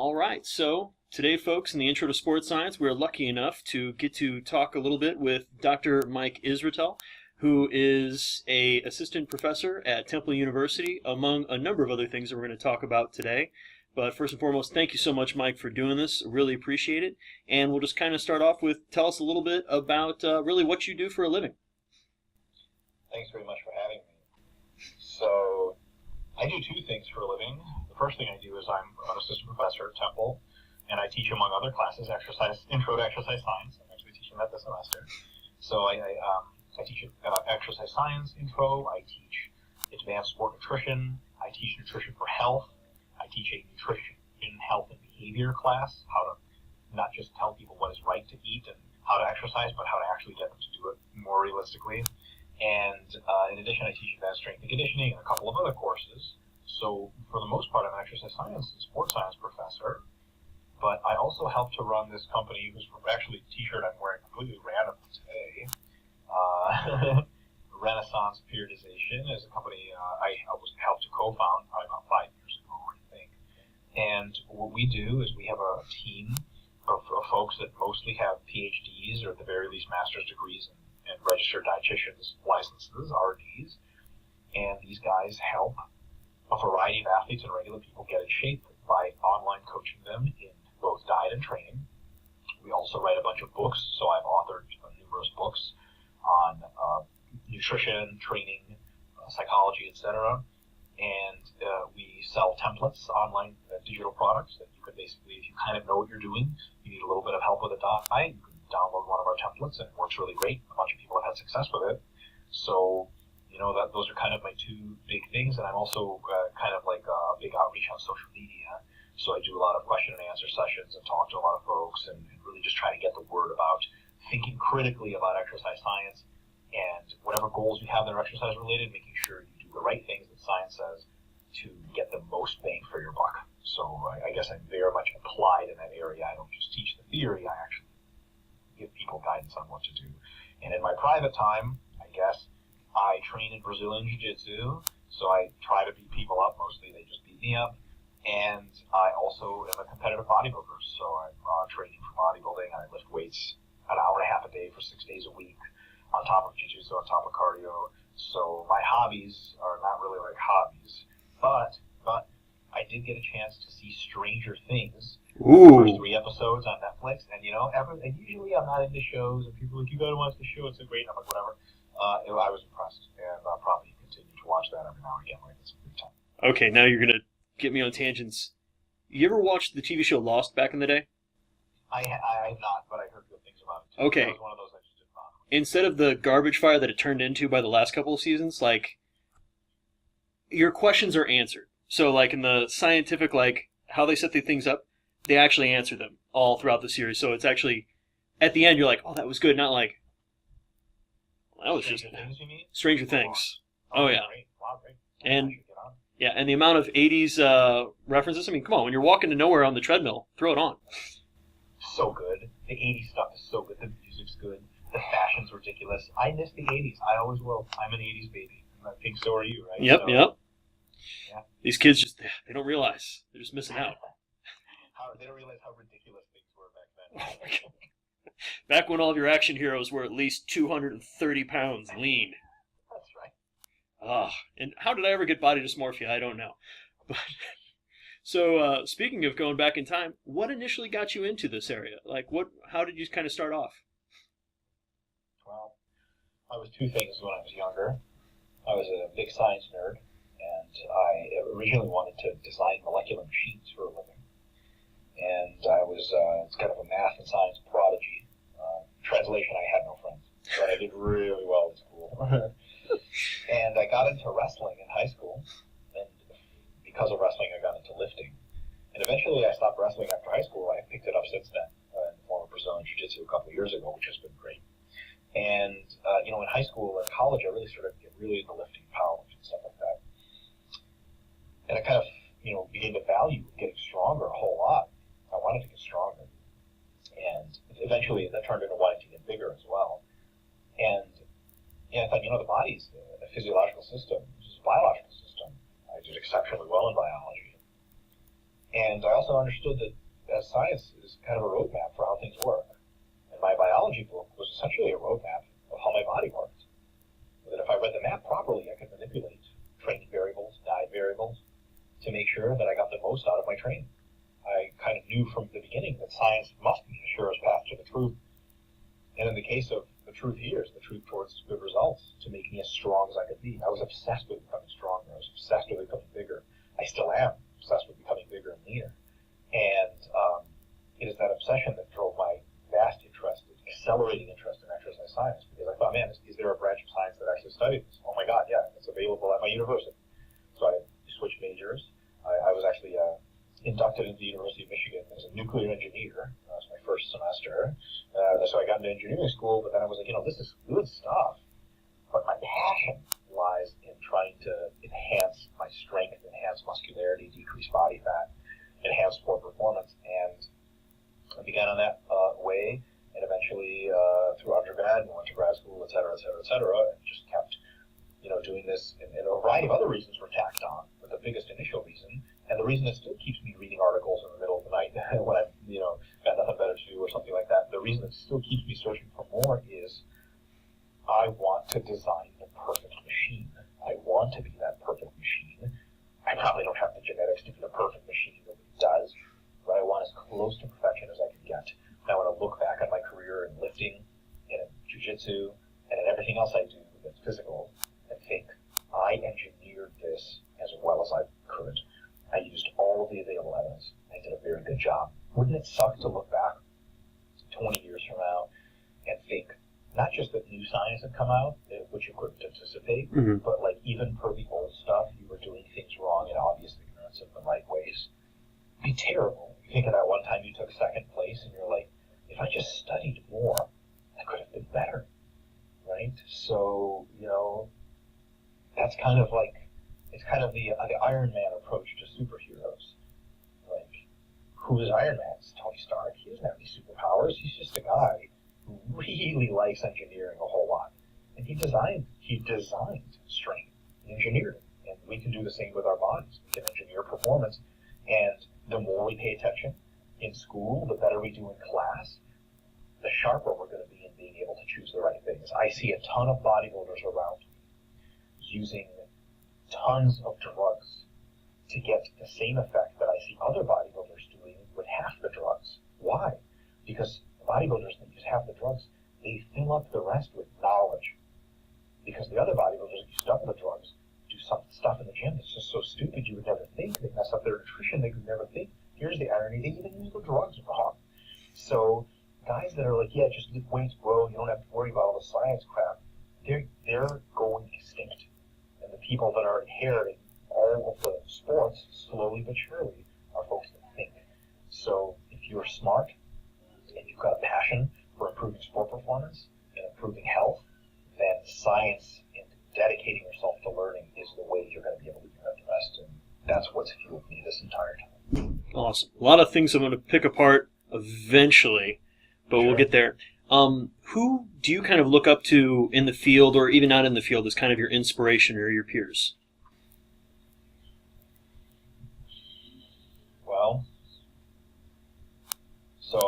All right, so today, folks, in the Intro to Sports Science, we're lucky enough to get to talk a little bit with Dr. Mike Israetal, who is a assistant professor at Temple University, among a number of other things that we're going to talk about today. But first and foremost, thank you so much, Mike, for doing this. Really appreciate it. And we'll just kind of start off with, tell us a little bit about really what you do for a living. Thanks very much for having me. So, I do two things for a living. The first thing I do is I'm an assistant professor at Temple, and I teach, among other classes, Intro to Exercise Science. I'm actually teaching that this semester. So I teach exercise science intro. I teach advanced sport nutrition. I teach nutrition for health. I teach a nutrition, health, and behavior class, how to not just tell people what is right to eat and how to exercise, but how to actually get them to do it more realistically. And in addition, I teach advanced strength and conditioning and a couple of other courses. So for the most part, I'm an exercise science and sports science professor. But I also help to run this company, whose actually t-shirt I'm wearing completely randomly today. Renaissance Periodization is a company I helped to co-found probably about 5 years ago, I think. And what we do is we have a team of folks that mostly have PhDs or at the very least master's degrees and registered dietitians licenses, RDs. And these guys help a variety of athletes and regular people get in shape by online coaching them in both diet and training. We also write a bunch of books, so I've authored numerous books on nutrition, training, psychology, etc. And we sell templates, online digital products that you can basically, if you kind of know what you're doing, you need a little bit of help with a diet, you can download one of our templates and it works really great. A bunch of people have had success with it. So, those are kind of my two big things. And I'm also kind of like a big outreach on social media. So I do a lot of question and answer sessions and talk to a lot of folks and really just try to get the word about thinking critically about exercise science and whatever goals you have that are exercise related, making sure you do the right things that science says to get the most bang for your buck. So I guess I'm very much applied in that area. I don't just teach the theory, I actually give people guidance on what to do. And in my private time, I guess, I train in Brazilian Jiu-Jitsu, so I try to beat people up. Mostly they just beat me up. And I also am a competitive bodybuilder, so I'm training for bodybuilding. I lift weights an hour and a half a day for 6 days a week, on top of jiu-jitsu, on top of cardio. So my hobbies are not really like hobbies. But I did get a chance to see Stranger Things. Ooh. The first 3 episodes on Netflix. And, and usually I'm not into shows, and people are like, you gotta watch the show, it's so great. And I'm like, whatever. I was impressed, and I'll probably continue to watch that every now and again when I get some free time. Okay, now you're going to get me on tangents. You ever watched the TV show Lost back in the day? I have not, but I heard good things about it too. Okay. That was one of those I just did not. Instead of the garbage fire that it turned into by the last couple of seasons, your questions are answered. So, in the scientific, how they set the things up, they actually answer them all throughout the series. So it's actually, at the end, you're like, oh, that was good, not like, well, that was Stranger Things, you mean? Stranger Things. Oh, yeah. Great. Wow, great. And, yeah, and the amount of 80s references, I mean, come on, when you're walking to nowhere on the treadmill, throw it on. So good. The 80s stuff is so good. The music's good. The fashion's ridiculous. I miss the 80s. I always will. I'm an 80s baby. And I think so are you, right? Yep. Yeah. These kids they don't realize. They're just missing out. They don't realize how ridiculous things were back then. Oh, my God. Back when all of your action heroes were at least 230 pounds lean. That's right. And how did I ever get body dysmorphia? I don't know. But so, speaking of going back in time, what initially got you into this area? How did you kind of start off? Well, I was two things when I was younger. I was a big science nerd, and I originally wanted to design molecular machines for a living. And I was kind of a math and science prodigy. Translation, I had no friends, but I did really well in school. And I got into wrestling in high school, and because of wrestling, I got into lifting. And eventually I stopped wrestling after high school. I picked it up since then in the form of Brazilian Jiu-Jitsu a couple of years ago, which has been great. And, in high school and college, I really started to get really into lifting, powerlifting, and stuff like that. And I kind of, began to value getting stronger a whole lot. I wanted to get stronger. And eventually that turned into wanting to get bigger as well. And I thought, the body's a physiological system. It's a biological system. I did exceptionally well in biology. And I also also understood that science is kind of a roadmap for how things work. And my biology book was essentially a roadmap of how my body worked. That if I read the map properly, I could manipulate training variables, diet variables, to make sure that I got the most out of my training. I kind of knew from the beginning that science must be the surest path to the truth. And in the case of the truth here is the truth towards good results, to make me as strong as I could be. I was obsessed with becoming stronger. I was obsessed with becoming bigger. I still am obsessed with becoming bigger and leaner. And it is that obsession that drove my vast interest, accelerating interest in exercise science, because I thought, man, is there a branch of science that actually studies this? Oh my God, yeah, it's available at my university. So I switched majors. I was actually inducted into the University of Michigan as a nuclear engineer. That was my first semester. So I got into engineering school, but then I was like, this is good stuff. But my passion lies in trying to enhance my strength, enhance muscularity, decrease body fat, enhance sport performance. And I began on that way, and eventually through undergrad and went to grad school, et cetera, and just kept doing this, and a variety of other reasons were tacked on, but the biggest initial reason, and the reason that still keeps me reading articles in the middle of the night when I've got nothing better to do or something like that, the reason that still keeps me searching for more is I want to design the perfect machine. I want to be that perfect machine. I probably don't have the genetics to be the perfect machine, nobody does, but I want as close to perfection as I can get. And I want to look back on my career in lifting, and in jiu-jitsu, and in everything else I do that's physical, and think, I engineered this as well as I could. I used all of the available evidence. I did a very good job. Wouldn't it suck to look back 20 years from now and think, not just that new science had come out, which you couldn't anticipate, but like even for the old stuff, you were doing things wrong in obvious ignorance of the right ways. It'd be terrible. You think of that one time you took second place and you're like, if I just studied more, I could have been better, right? So, that's kind of like, it's kind of the Iron Man approach to superheroes. Like, who is Iron Man? It's Tony Stark. He doesn't have any superpowers. He's just a guy who really likes engineering a whole lot. And he designed strength. He engineered it. And we can do the same with our bodies. We can engineer performance. And the more we pay attention in school, the better we do in class, the sharper we're going to be in being able to choose the right things. I see a ton of bodybuilders around me using tons of drugs to get the same effect that I see other bodybuilders doing with half the drugs. Why? Because bodybuilders that use half the drugs, they fill up the rest with knowledge. Because the other bodybuilders that use double the drugs do some stuff in the gym that's just so stupid you would never think. They mess up their nutrition, they could never think. Here's the irony, they even use the drugs wrong. So guys that are like, yeah, just lift weights, bro, you don't have to worry about all the science crap, they're going extinct. And the people that are inheriting all of the sports, slowly but surely, are folks that think. So if you're smart and you've got a passion for improving sport performance and improving health, then science and dedicating yourself to learning is the way you're going to be able to do the rest. And that's what's fueled me this entire time. Awesome. A lot of things I'm going to pick apart eventually, but we'll get there. Who do you kind of look up to in the field, or even not in the field, as kind of your inspiration or your peers? Well, so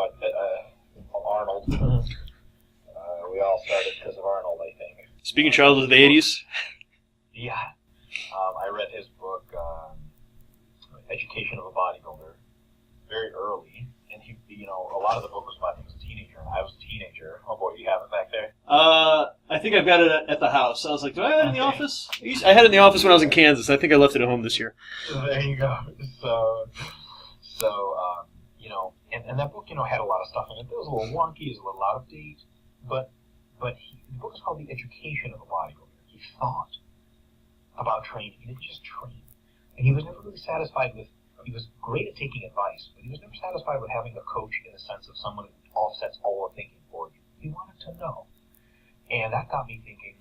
Arnold. We all started because of Arnold, I think. Speaking childhood of the 80s? Yeah. I read his book, Education of a Bodybuilder, very early. And he, a lot of the book was about him as a teenager, and I was a teenager. Oh boy, you have it back there? I think I've got it at the house. I was like, do I have it in the office? I had it in the office when I was in Kansas. I think I left it at home this year. There you go. So and that book, had a lot of stuff in it. It was a little wonky, it was a little out of date, but the book is called The Education of a Bodybuilder. He thought about training. He didn't just train. And he was never really satisfied with, he was great at taking advice, but he was never satisfied with having a coach in the sense of someone who offsets all the thinking for you. He wanted to know. And that got me thinking.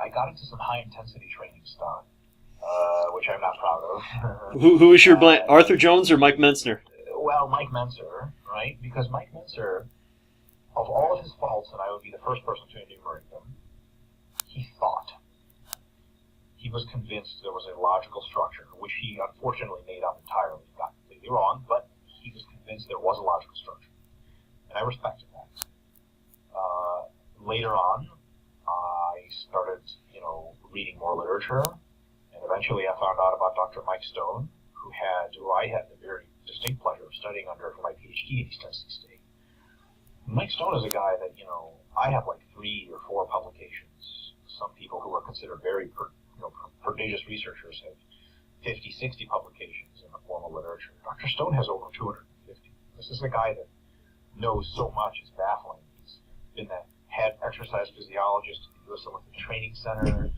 I got into some high-intensity training stuff, which I'm not proud of. Who is your Arthur Jones or Mike Mentzner? Well, Mike Menzer, right? Because Mike Menzer, of all of his faults, and I would be the first person to enumerate them, he thought. He was convinced there was a logical structure, which he unfortunately made up entirely and got completely completely wrong, but he was convinced there was a logical structure. And I respected that. Later on, I started, reading more literature, and eventually I found out about Dr. Mike Stone, who I had the very distinct pleasure of studying under for my PhD at East Tennessee State. Mike Stone is a guy that, I have like 3 or 4 publications. Some people who are considered very prodigious researchers have 50, 60 publications in the formal literature. Dr. Stone has over 250. This is a guy that knows so much, it's baffling. He's been the head exercise physiologist at the U.S. Olympic Training Center.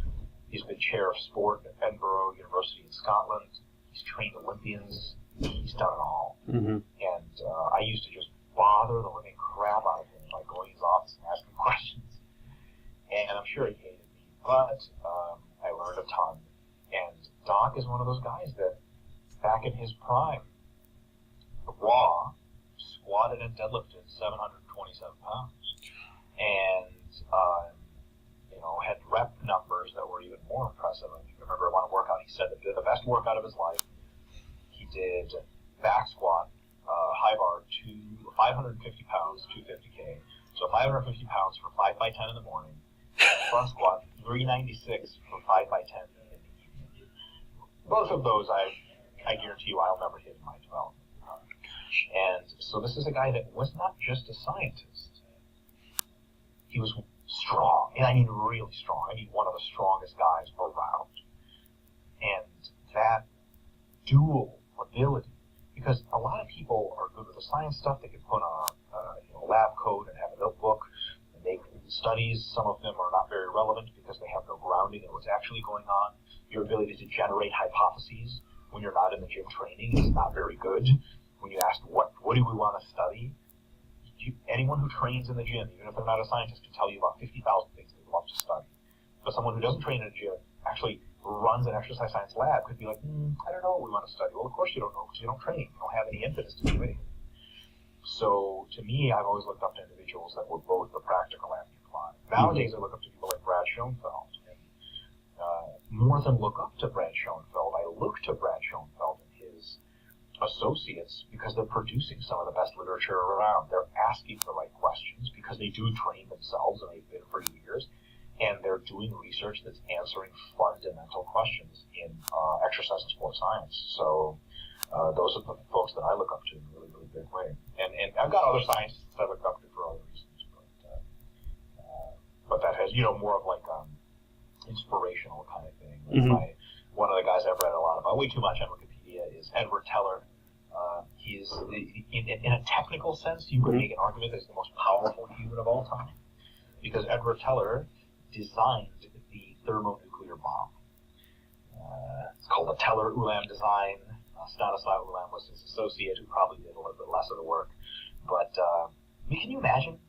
He's been chair of sport at Edinburgh University in Scotland. He's trained Olympians. He's done it all. Mm-hmm. And I used to just bother the living crap out of him by going to his office and asking questions. And I'm sure he hated me, but I learned a ton. And Doc is one of those guys that, back in his prime, raw, squatted and deadlifted 727 pounds. And, had rep numbers that were even more impressive. I remember one workout, he said that the best workout of his life, he did back squat, high bar, 550 pounds, 250K. So 550 pounds for 5 by 10 in the morning. Front squat, 396 for 5 by 10 in the evening. Both of those, I guarantee you, I'll never hit in my development. And so this is a guy that was not just a scientist. He was strong, and I mean really strong. I mean one of the strongest guys around. And that dual ability, because a lot of people are good with the science stuff. They can put on a lab coat and have a notebook and make studies. Some of them are not very relevant because they have no grounding in what's actually going on. Your ability to generate hypotheses when you're not in the gym training is not very good. When you ask what do we want to study, anyone who trains in the gym, even if they're not a scientist, can tell you about 50,000 things they'd love to study. But someone who doesn't train in a gym actually runs an exercise science lab could be like, I don't know what we want to study. Well, of course you don't know because you don't train. You don't have any impetus to do anything. So to me, I've always looked up to individuals that were both the practical and the applied. Nowadays, I look up to people like Brad Schoenfeld. And more than look up to Brad Schoenfeld, I look to Brad Schoenfeld and his associates because they're producing some of the best literature around. They're asking the right questions because they do train themselves, and they've been for years, and they're doing research that's answering fundamental questions in exercise and sports science. So those are the folks that I look up to in a really, really big way. And I've got other scientists I look up to for other reasons, but that has, more of like inspirational kind of thing. Mm-hmm. One of the guys I've read a lot about, way too much on Wikipedia, is Edward Teller. He's, in a technical sense, you could make an argument that he's the most powerful human of all time, because Edward Teller designed the thermonuclear bomb. It's called the Teller-Ulam design. Stanislav Ulam was his associate, who probably did a little bit less of the work. But can you imagine,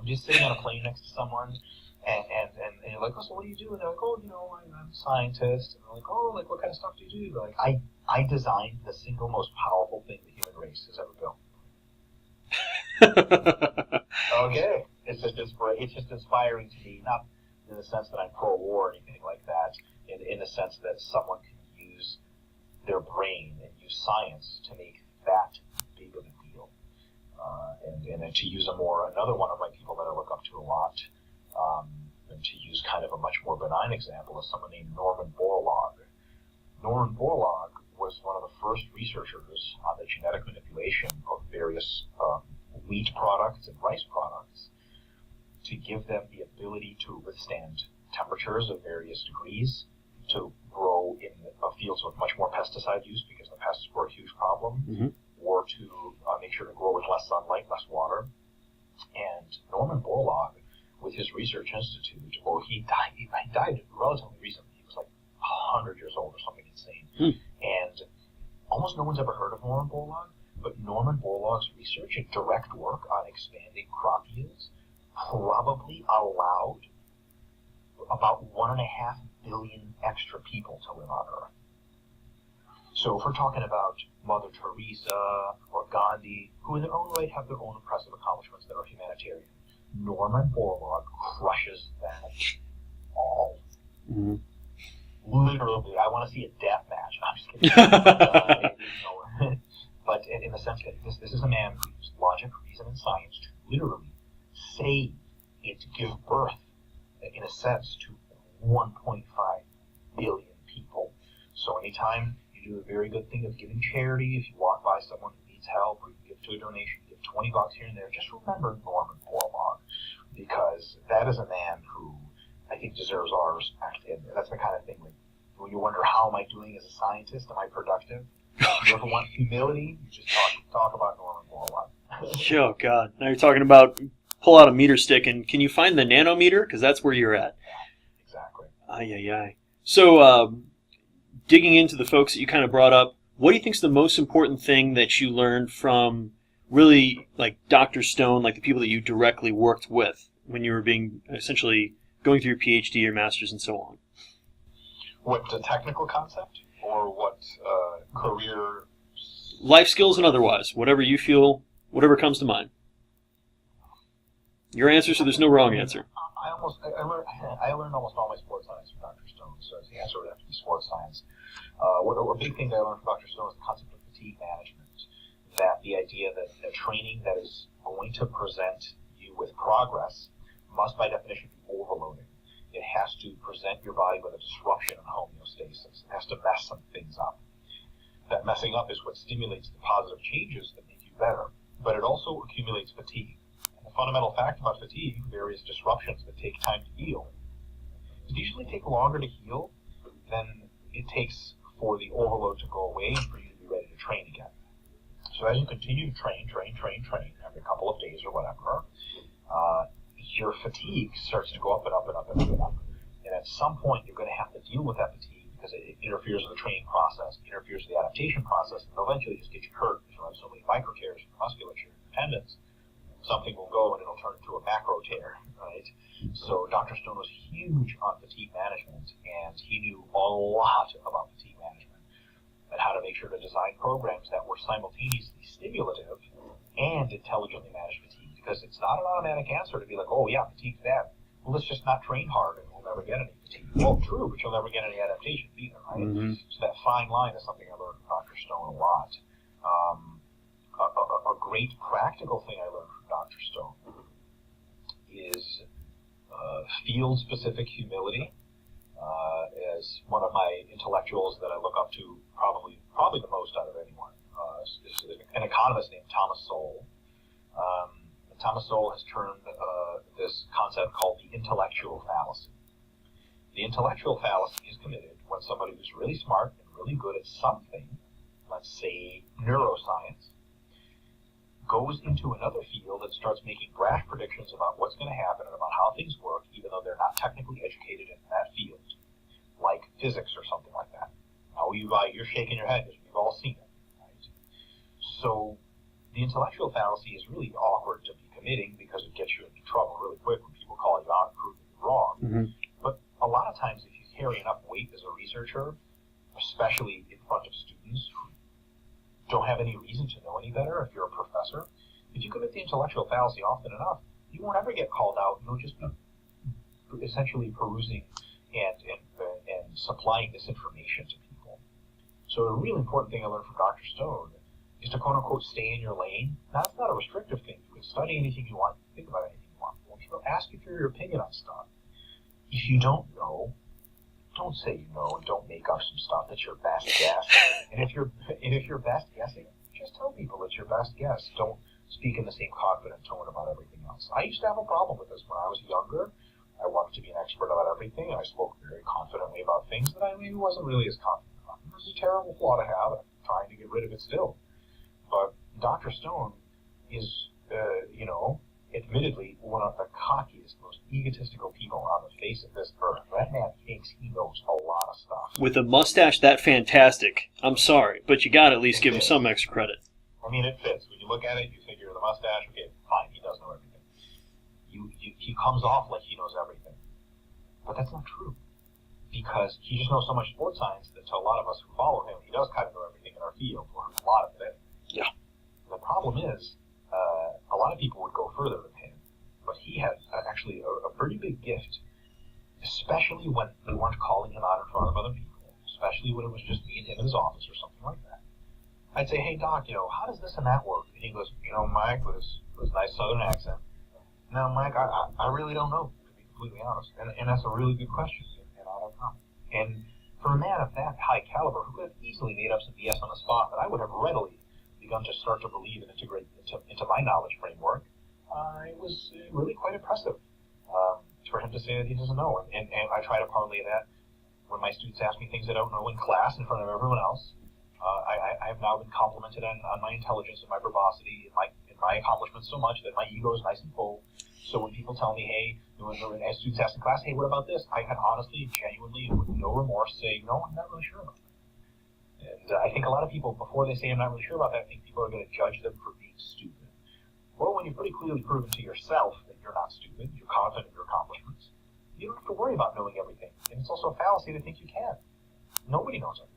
just sitting on a plane next to someone, and you're like, oh, so what do you do? And they're like, oh, I'm a scientist. And they're like, oh, like what kind of stuff do you do? They're like, I designed the single most powerful thing the human race has ever built. Okay, it's just inspiring to me, not in the sense that I'm pro-war or anything like that, in the sense that someone can use their brain and use science to make that big of a deal. And then to use another one of my people that I look up to a lot, and to use kind of a much more benign example, is someone named Norman Borlaug. Norman Borlaug was one of the first researchers on the genetic manipulation of various wheat products and rice products to give them the ability to withstand temperatures of various degrees, to grow in fields with much more pesticide use because the pests were a huge problem, or to make sure to grow with less sunlight, less water. And Norman Borlaug, with his research institute, he died relatively recently. He was like 100 years old or something insane. And almost no one's ever heard of Norman Borlaug, but Norman Borlaug's research and direct work on expanding crop yields probably allowed about 1.5 billion extra people to live on Earth. So if we're talking about Mother Teresa or Gandhi, who in their own right have their own impressive accomplishments that are humanitarian, Norman Borlaug crushes that all. Mm-hmm. Literally, I want to see a death match. I'm just kidding. but in the sense that this is a man who used logic, reason, and science to literally save and to give birth, in a sense, to 1.5 billion people. So anytime you do a very good thing of giving charity, if you walk by someone who needs help, or you give to a donation, you give $20 here and there, just remember Norman Borlaug, because that is a man who I think deserves our respect. And that's the kind of thing when you wonder, how am I doing as a scientist? Am I productive? If you ever want humility, you just talk about Norman Borlaug. Oh, God. Now you're talking about pull out a meter stick, and can you find the nanometer? Because that's where you're at. Exactly. Ay. So, digging into the folks that you kind of brought up, what do you think is the most important thing that you learned from really, like, Dr. Stone, like the people that you directly worked with when you were being essentially going through your PhD, your master's, and so on? What, the technical concept? Or what career? Life skills and otherwise. Whatever you feel, whatever comes to mind. Your answer, so there's no wrong answer. I learned almost all my sports science from Dr. Stone, so the answer would have to be sports science. A big thing that I learned from Dr. Stone is the concept of fatigue management. That the idea that a training that is going to present you with progress must, by definition, be overloading. It has to present your body with a disruption in homeostasis. It has to mess some things up. That messing up is what stimulates the positive changes that make you better, but it also accumulates fatigue. And the fundamental fact about fatigue, various disruptions that take time to heal, it usually take longer to heal than it takes for the overload to go away and for you to be ready to train again. So as you continue to train every couple of days or whatever, your fatigue starts to go up and up and up and up and up. And at some point, you're going to have to deal with that fatigue because it interferes with the training process, it interferes with the adaptation process, and eventually just get you hurt because you'll have so many micro tears in your musculature and tendons. Something will go and it'll turn into a macro tear, right? So Dr. Stone was huge on fatigue management, and he knew a lot about fatigue management and how to make sure to design programs that were simultaneously stimulative and intelligently manage fatigue. Because it's not an automatic answer to be like, oh yeah, fatigue's bad. Well, let's just not train hard and we'll never get any fatigue. Well, true, but you'll never get any adaptation either, right? Mm-hmm. So that fine line is something I learned from Dr. Stone a lot. A great practical thing I learned from Dr. Stone is field-specific humility. As one of my intellectuals that I look up to probably the most out of anyone, is an economist named Thomas Sowell. Thomas Sowell has termed this concept called the intellectual fallacy. The intellectual fallacy is committed when somebody who's really smart and really good at something, let's say neuroscience, goes into another field and starts making brash predictions about what's going to happen and about how things work, even though they're not technically educated in that field, like physics or something like that. Now, you're shaking your head because we've all seen it, right? So the intellectual fallacy is really awkward to be committing because it gets you into trouble really quick when people call you out and prove that you're wrong. Mm-hmm. But a lot of times, if you carry enough weight as a researcher, especially in front of students who don't have any reason to know any better, if you're a professor, if you commit the intellectual fallacy often enough, you won't ever get called out. You'll just be essentially perusing and supplying this information to people. So a really important thing I learned from Dr. Stone is to quote-unquote stay in your lane. That's not a restrictive thing. You can study anything you want, think about anything you want. Well, people ask you for your opinion on stuff. If you don't know, don't say you know, and don't make up some stuff that's your best guess. And if you're best guessing, just tell people it's your best guess. Don't speak in the same confident tone about everything else. I used to have a problem with this when I was younger. I wanted to be an expert about everything, and I spoke very confidently about things that I maybe wasn't really as confident about. It was a terrible flaw to have, and I'm trying to get rid of it still. But Dr. Stone is, admittedly one of the cockiest, most egotistical people on the face of this earth. That man thinks he knows a lot of stuff. With a mustache that fantastic, I'm sorry, but you gotta at least give him some extra credit. I mean, it fits. When you look at it, you figure the mustache, okay, fine, he does know everything. He comes off like he knows everything. But that's not true. Because he just knows so much sports science that to a lot of us who follow him, he does kind of know everything in our field, or a lot of it. Yeah. The problem is, a lot of people would go further than him, but he had actually a pretty big gift, especially when they weren't calling him out in front of other people, especially when it was just me and him in his office or something like that. I'd say, hey, Doc, how does this and that work? And he goes, Mike, with his nice Southern accent. No, Mike, I really don't know, to be completely honest. And that's a really good question, and I don't know. And for a man of that high caliber, who could have easily made up some BS on the spot that I would have readily begun to start to believe and integrate into my knowledge framework, it was really quite impressive for him to say that he doesn't know. And I try to parlay that when my students ask me things I don't know in class in front of everyone else. I have now been complimented on my intelligence and my verbosity and my accomplishments so much that my ego is nice and full. So when people tell me, hey, when students ask in class, hey, what about this? I can honestly, genuinely, with no remorse say, no, I'm not really sure about that. And I think a lot of people, before they say I'm not really sure about that, I think people are going to judge them for being stupid. Well, when you've pretty clearly proven to yourself that you're not stupid, you're confident in your accomplishments, you don't have to worry about knowing everything. And it's also a fallacy to think you can. Nobody knows everything.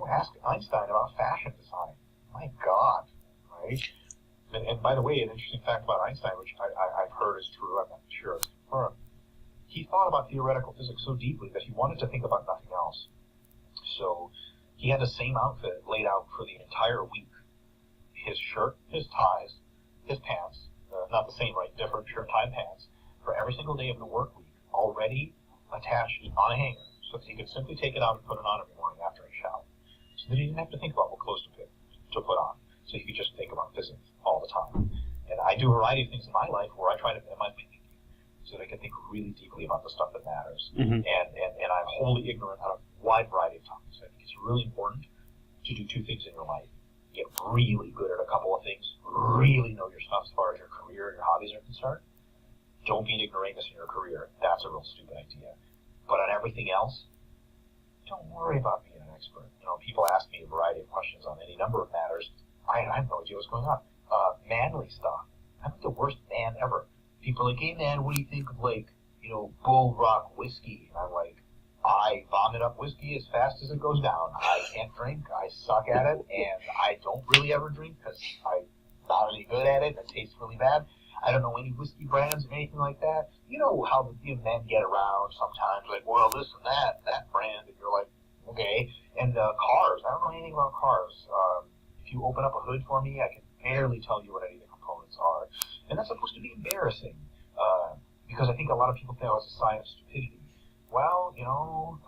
Ask Einstein about fashion design. My God, right? And by the way, an interesting fact about Einstein, which I've heard is true, I'm not sure it's confirmed, he thought about theoretical physics so deeply that he wanted to think about nothing else. So he had the same outfit laid out for the entire week. His shirt, his ties, his pants, not the same, right, different shirt, tie, and pants, for every single day of the work week, already attached on a hanger, so that he could simply take it out and put it on every morning after he showered. So that he didn't have to think about what clothes to put on. So he could just think about physics all the time. And I do a variety of things in my life where I try to minimize my thinking so that I can think really deeply about the stuff that matters. Mm-hmm. And I'm wholly ignorant on a wide variety of topics. I think it's really important to do two things in your life. Get really good at a couple of things. Really know your stuff as far as your career and your hobbies are concerned. Don't be an ignoramus in your career. That's a real stupid idea. But on everything else, don't worry about being an expert. People ask me a variety of questions on any number of matters. I have no idea what's going on. Manly stuff. I'm the worst man ever. People are like, hey man, what do you think of Bull Rock whiskey? And I'm like, I vomit up whiskey as fast as it goes down. I can't drink. I suck at it, and I don't really ever drink because I'm not really good at it. It tastes really bad. I don't know any whiskey brands or anything like that. You know how the men get around sometimes, like, well, this and that brand, and you're like, okay. And cars, I don't know anything about cars. If you open up a hood for me, I can barely tell you what any of the components are. And that's supposed to be embarrassing, because I think a lot of people think it's a sign of stupidity. Well,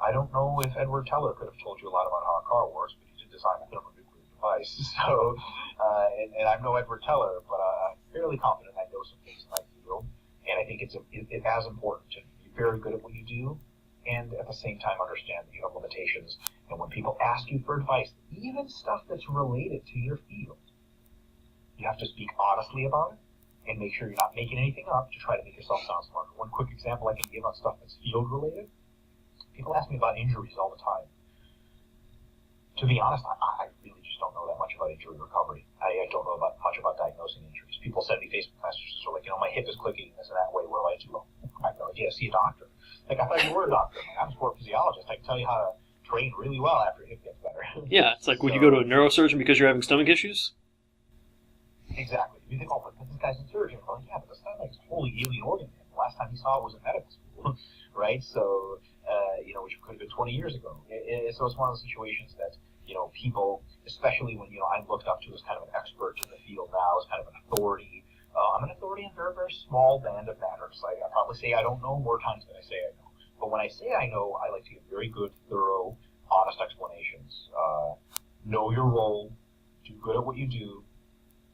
I don't know if Edward Teller could have told you a lot about how a car works, but he did design a thermonuclear device. So, and I'm no Edward Teller, but I'm fairly confident I know some things in my field. And I think it's as important to be very good at what you do, and at the same time understand that you have limitations. And when people ask you for advice, even stuff that's related to your field, you have to speak honestly about it and make sure you're not making anything up to try to make yourself sound smarter. One quick example I can give on stuff that's field related. People ask me about injuries all the time. To be honest, I really just don't know that much about injury recovery. I don't know much about diagnosing injuries. People send me Facebook messages that are like, my hip is clicking this and that way. What do I do? I have no idea. See a doctor. Like, I thought you were a doctor. I'm a sport physiologist. I can tell you how to train really well after your hip gets better. Yeah, it's like, would you go to a neurosurgeon because you're having stomach issues? Exactly. You think, but this guy's a surgeon. Well, yeah, but the stomach is a wholly alien organ. The last time he saw it was in medical school, right? So, which could have been 20 years ago. So it's one of those situations that, people, especially when, I'm looked up to as kind of an expert in the field now, as kind of an authority. I'm an authority in a very, very small band of matters. I probably say I don't know more times than I say I know. But when I say I know, I like to give very good, thorough, honest explanations. Know your role. Do good at what you do.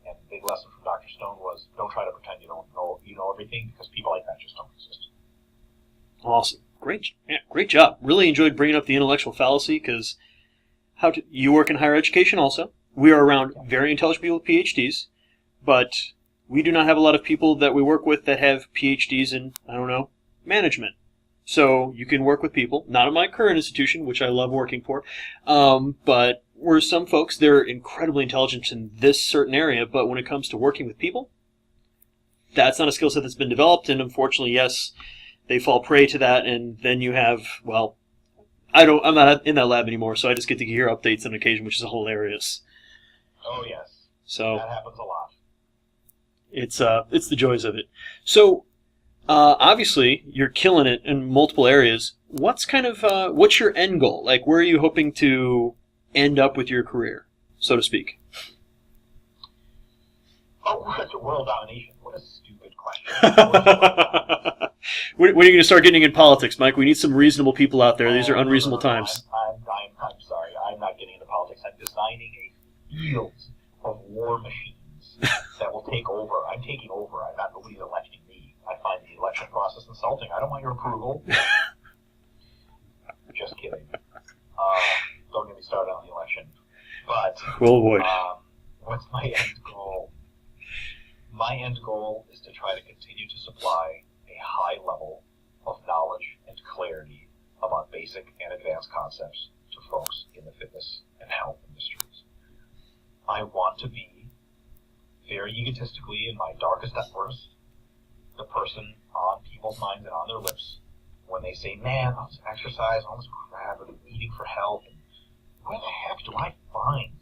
And the big lesson from Dr. Stone was, don't try to pretend you don't know everything, because people like that just don't exist. Awesome. Great job. Really enjoyed bringing up the intellectual fallacy, because you work in higher education also. We are around very intelligent people with PhDs, but we do not have a lot of people that we work with that have PhDs in, management. So you can work with people, not at my current institution, which I love working for, but where some folks, they're incredibly intelligent in this certain area, but when it comes to working with people, that's not a skill set that's been developed, and unfortunately, yes, they fall prey to that, and then you have, I'm not in that lab anymore, so I just get to hear updates on occasion, which is hilarious. Oh, yes. So that happens a lot. It's the joys of it. So, obviously, you're killing it in multiple areas. What's your end goal? Like, where are you hoping to end up with your career? so to speak? Oh, it's world domination. What a stupid question. When are you going to start getting in politics, Mike? We need some reasonable people out there. These are unreasonable times. I'm sorry. I'm not getting into politics. I'm designing a field of war machines that will take over. I'm taking over. I'm not nobody's electing me. I find the election process insulting. I don't want your approval. Just kidding. Don't get me started on the election. But we'll avoid. What's my end goal? My end goal is to try to continue to supply a high level of knowledge and clarity about basic and advanced concepts to folks in the fitness and health industries. I want to be, very egotistically in my darkest hours, the person on people's minds and on their lips when they say, man, all this exercise, all this crap, and eating for health, and where the heck do I find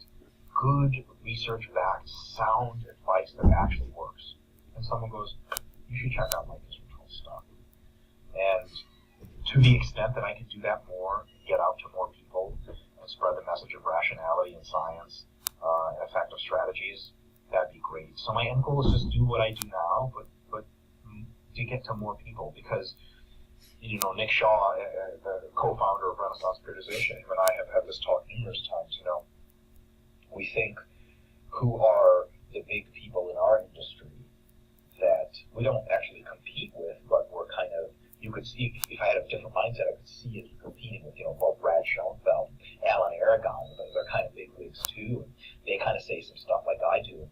good research-backed, sound advice that actually works? And someone goes, you should check out Mike Israetal's stuff. And to the extent that I can do that more, get out to more people, and spread the message of rationality and science and effective strategies, that'd be great. So my end goal is just do what I do now, but to get to more people, because Nick Shaw, the co-founder of Renaissance Periodization, him and I have had this talk numerous times. We think who are the big people in our industry that we don't actually compete with, but we're kind of, you could see, if I had a different mindset, I could see it competing with, both Brad Schoenfeld, Alan Aragon. Those are kind of big wigs too, and they kind of say some stuff like I do.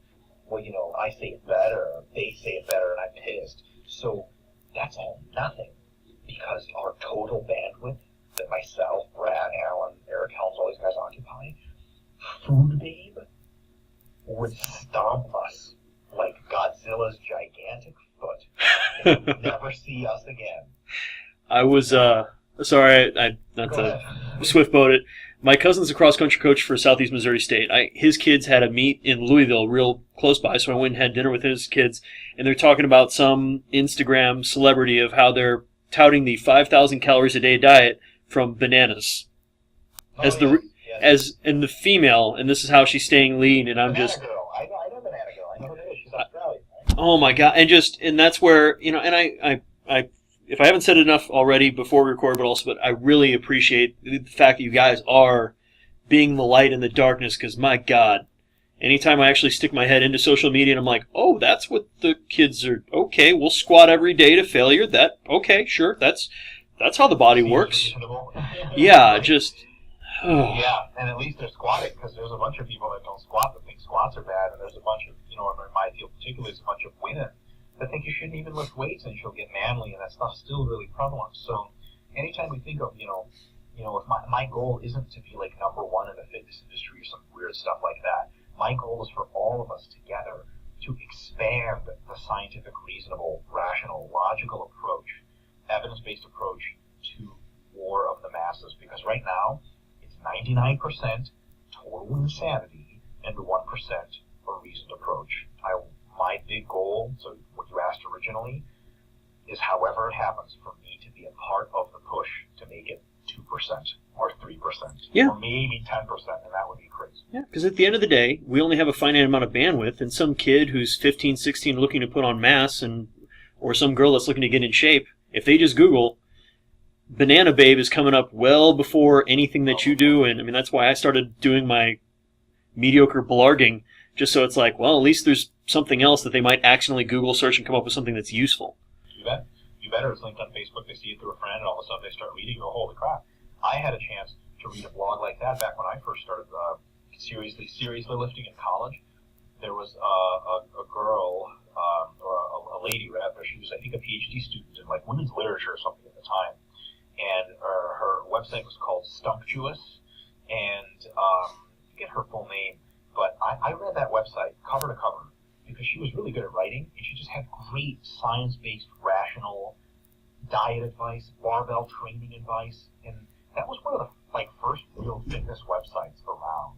Well, I say it better, or they say it better, and I'm pissed. So that's all nothing, because our total bandwidth that myself, Brad, Alan, Eric Helms, all these guys occupy, Food Babe would stomp us like Godzilla's gigantic foot and you'd never see us again. I was, sorry, not to swift boat it. My cousin's a cross-country coach for Southeast Missouri State. His kids had a meet in Louisville real close by, so I went and had dinner with his kids, and they're talking about some Instagram celebrity of how they're touting the 5,000 calories a day diet from bananas as in the female, and this is how she's staying lean, and I'm Banana just... Girl. I know Banana Girl. I know who it is. She's Australian. Oh my God, and that's where, and I if I haven't said it enough already before we record, but I really appreciate the fact that you guys are being the light in the darkness, because my God, anytime I actually stick my head into social media and I'm like, oh, that's what the kids are, okay, we'll squat every day to failure, okay, sure, that's how the body works. Yeah, just... Oh. Yeah, and at least they're squatting, because there's a bunch of people that don't squat that think squats are bad, and there's a bunch of, in my field particularly, there's a bunch of women that think you shouldn't even lift weights and you'll get manly, and that stuff's still really prevalent. So anytime we think of, if my goal isn't to be like number one in the fitness industry or some weird stuff like that. My goal is for all of us together to expand the scientific, reasonable, rational, logical approach, evidence-based approach to war of the masses, because right now, 99% total insanity and the 1% a reasoned approach. My big goal, so what you asked originally, is however it happens for me to be a part of the push to make it 2% or 3%, or maybe 10%, and that would be crazy. Yeah, because at the end of the day, we only have a finite amount of bandwidth, and some kid who's 15, 16 looking to put on mass, or some girl that's looking to get in shape, if they just Google... Banana Babe is coming up well before anything that you do, and that's why I started doing my mediocre blarging, just so it's like, well, at least there's something else that they might accidentally Google search and come up with something that's useful. You bet. It's linked on Facebook, they see it through a friend, and all of a sudden they start reading, and go, holy crap. I had a chance to read a blog like that back when I first started seriously lifting in college. There was a girl, or a lady rather, she was, I think, a PhD student in women's literature or something at the time. And her website was called Stumptuous, and I forget her full name, but I read that website cover to cover because she was really good at writing, and she just had great science-based, rational diet advice, barbell training advice, and that was one of the first real fitness websites around.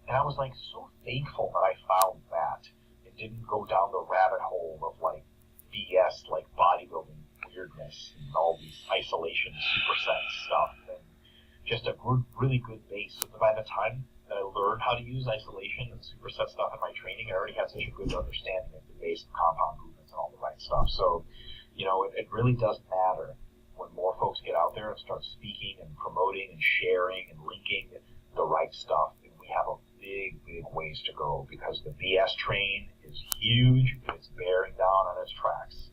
And I was so thankful that I found that and didn't go down the rabbit hole of BS bodybuilding weirdness and all these isolation superset stuff, and just a really good base. So by the time that I learned how to use isolation and superset stuff in my training. I already had such a good understanding of the base of compound movements and all the right stuff. So, it really does matter when more folks get out there and start speaking and promoting and sharing and linking the right stuff. And we have a big, big ways to go because the BS train is huge. It's bearing down on its tracks.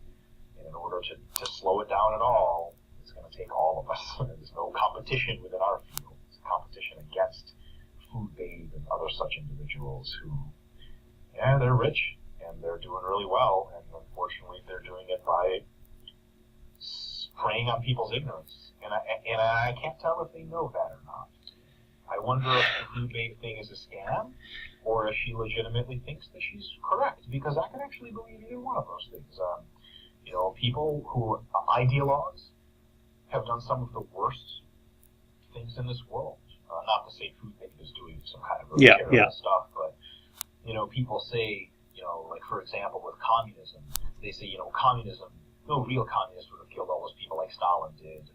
And in order to slow it down at all, it's going to take all of us. There's no competition within our field. It's a competition against Food Babe and other such individuals who, they're rich and they're doing really well. And unfortunately, they're doing it by preying on people's ignorance. And I can't tell if they know that or not. I wonder if the Food Babe thing is a scam or if she legitimately thinks that she's correct, because I can actually believe either one of those things. People who ideologues have done some of the worst things in this world. Not to say Food Babe is doing some kind of really terrible stuff, but people say, like for example with communism, they say communism. No real communist would have killed all those people like Stalin did.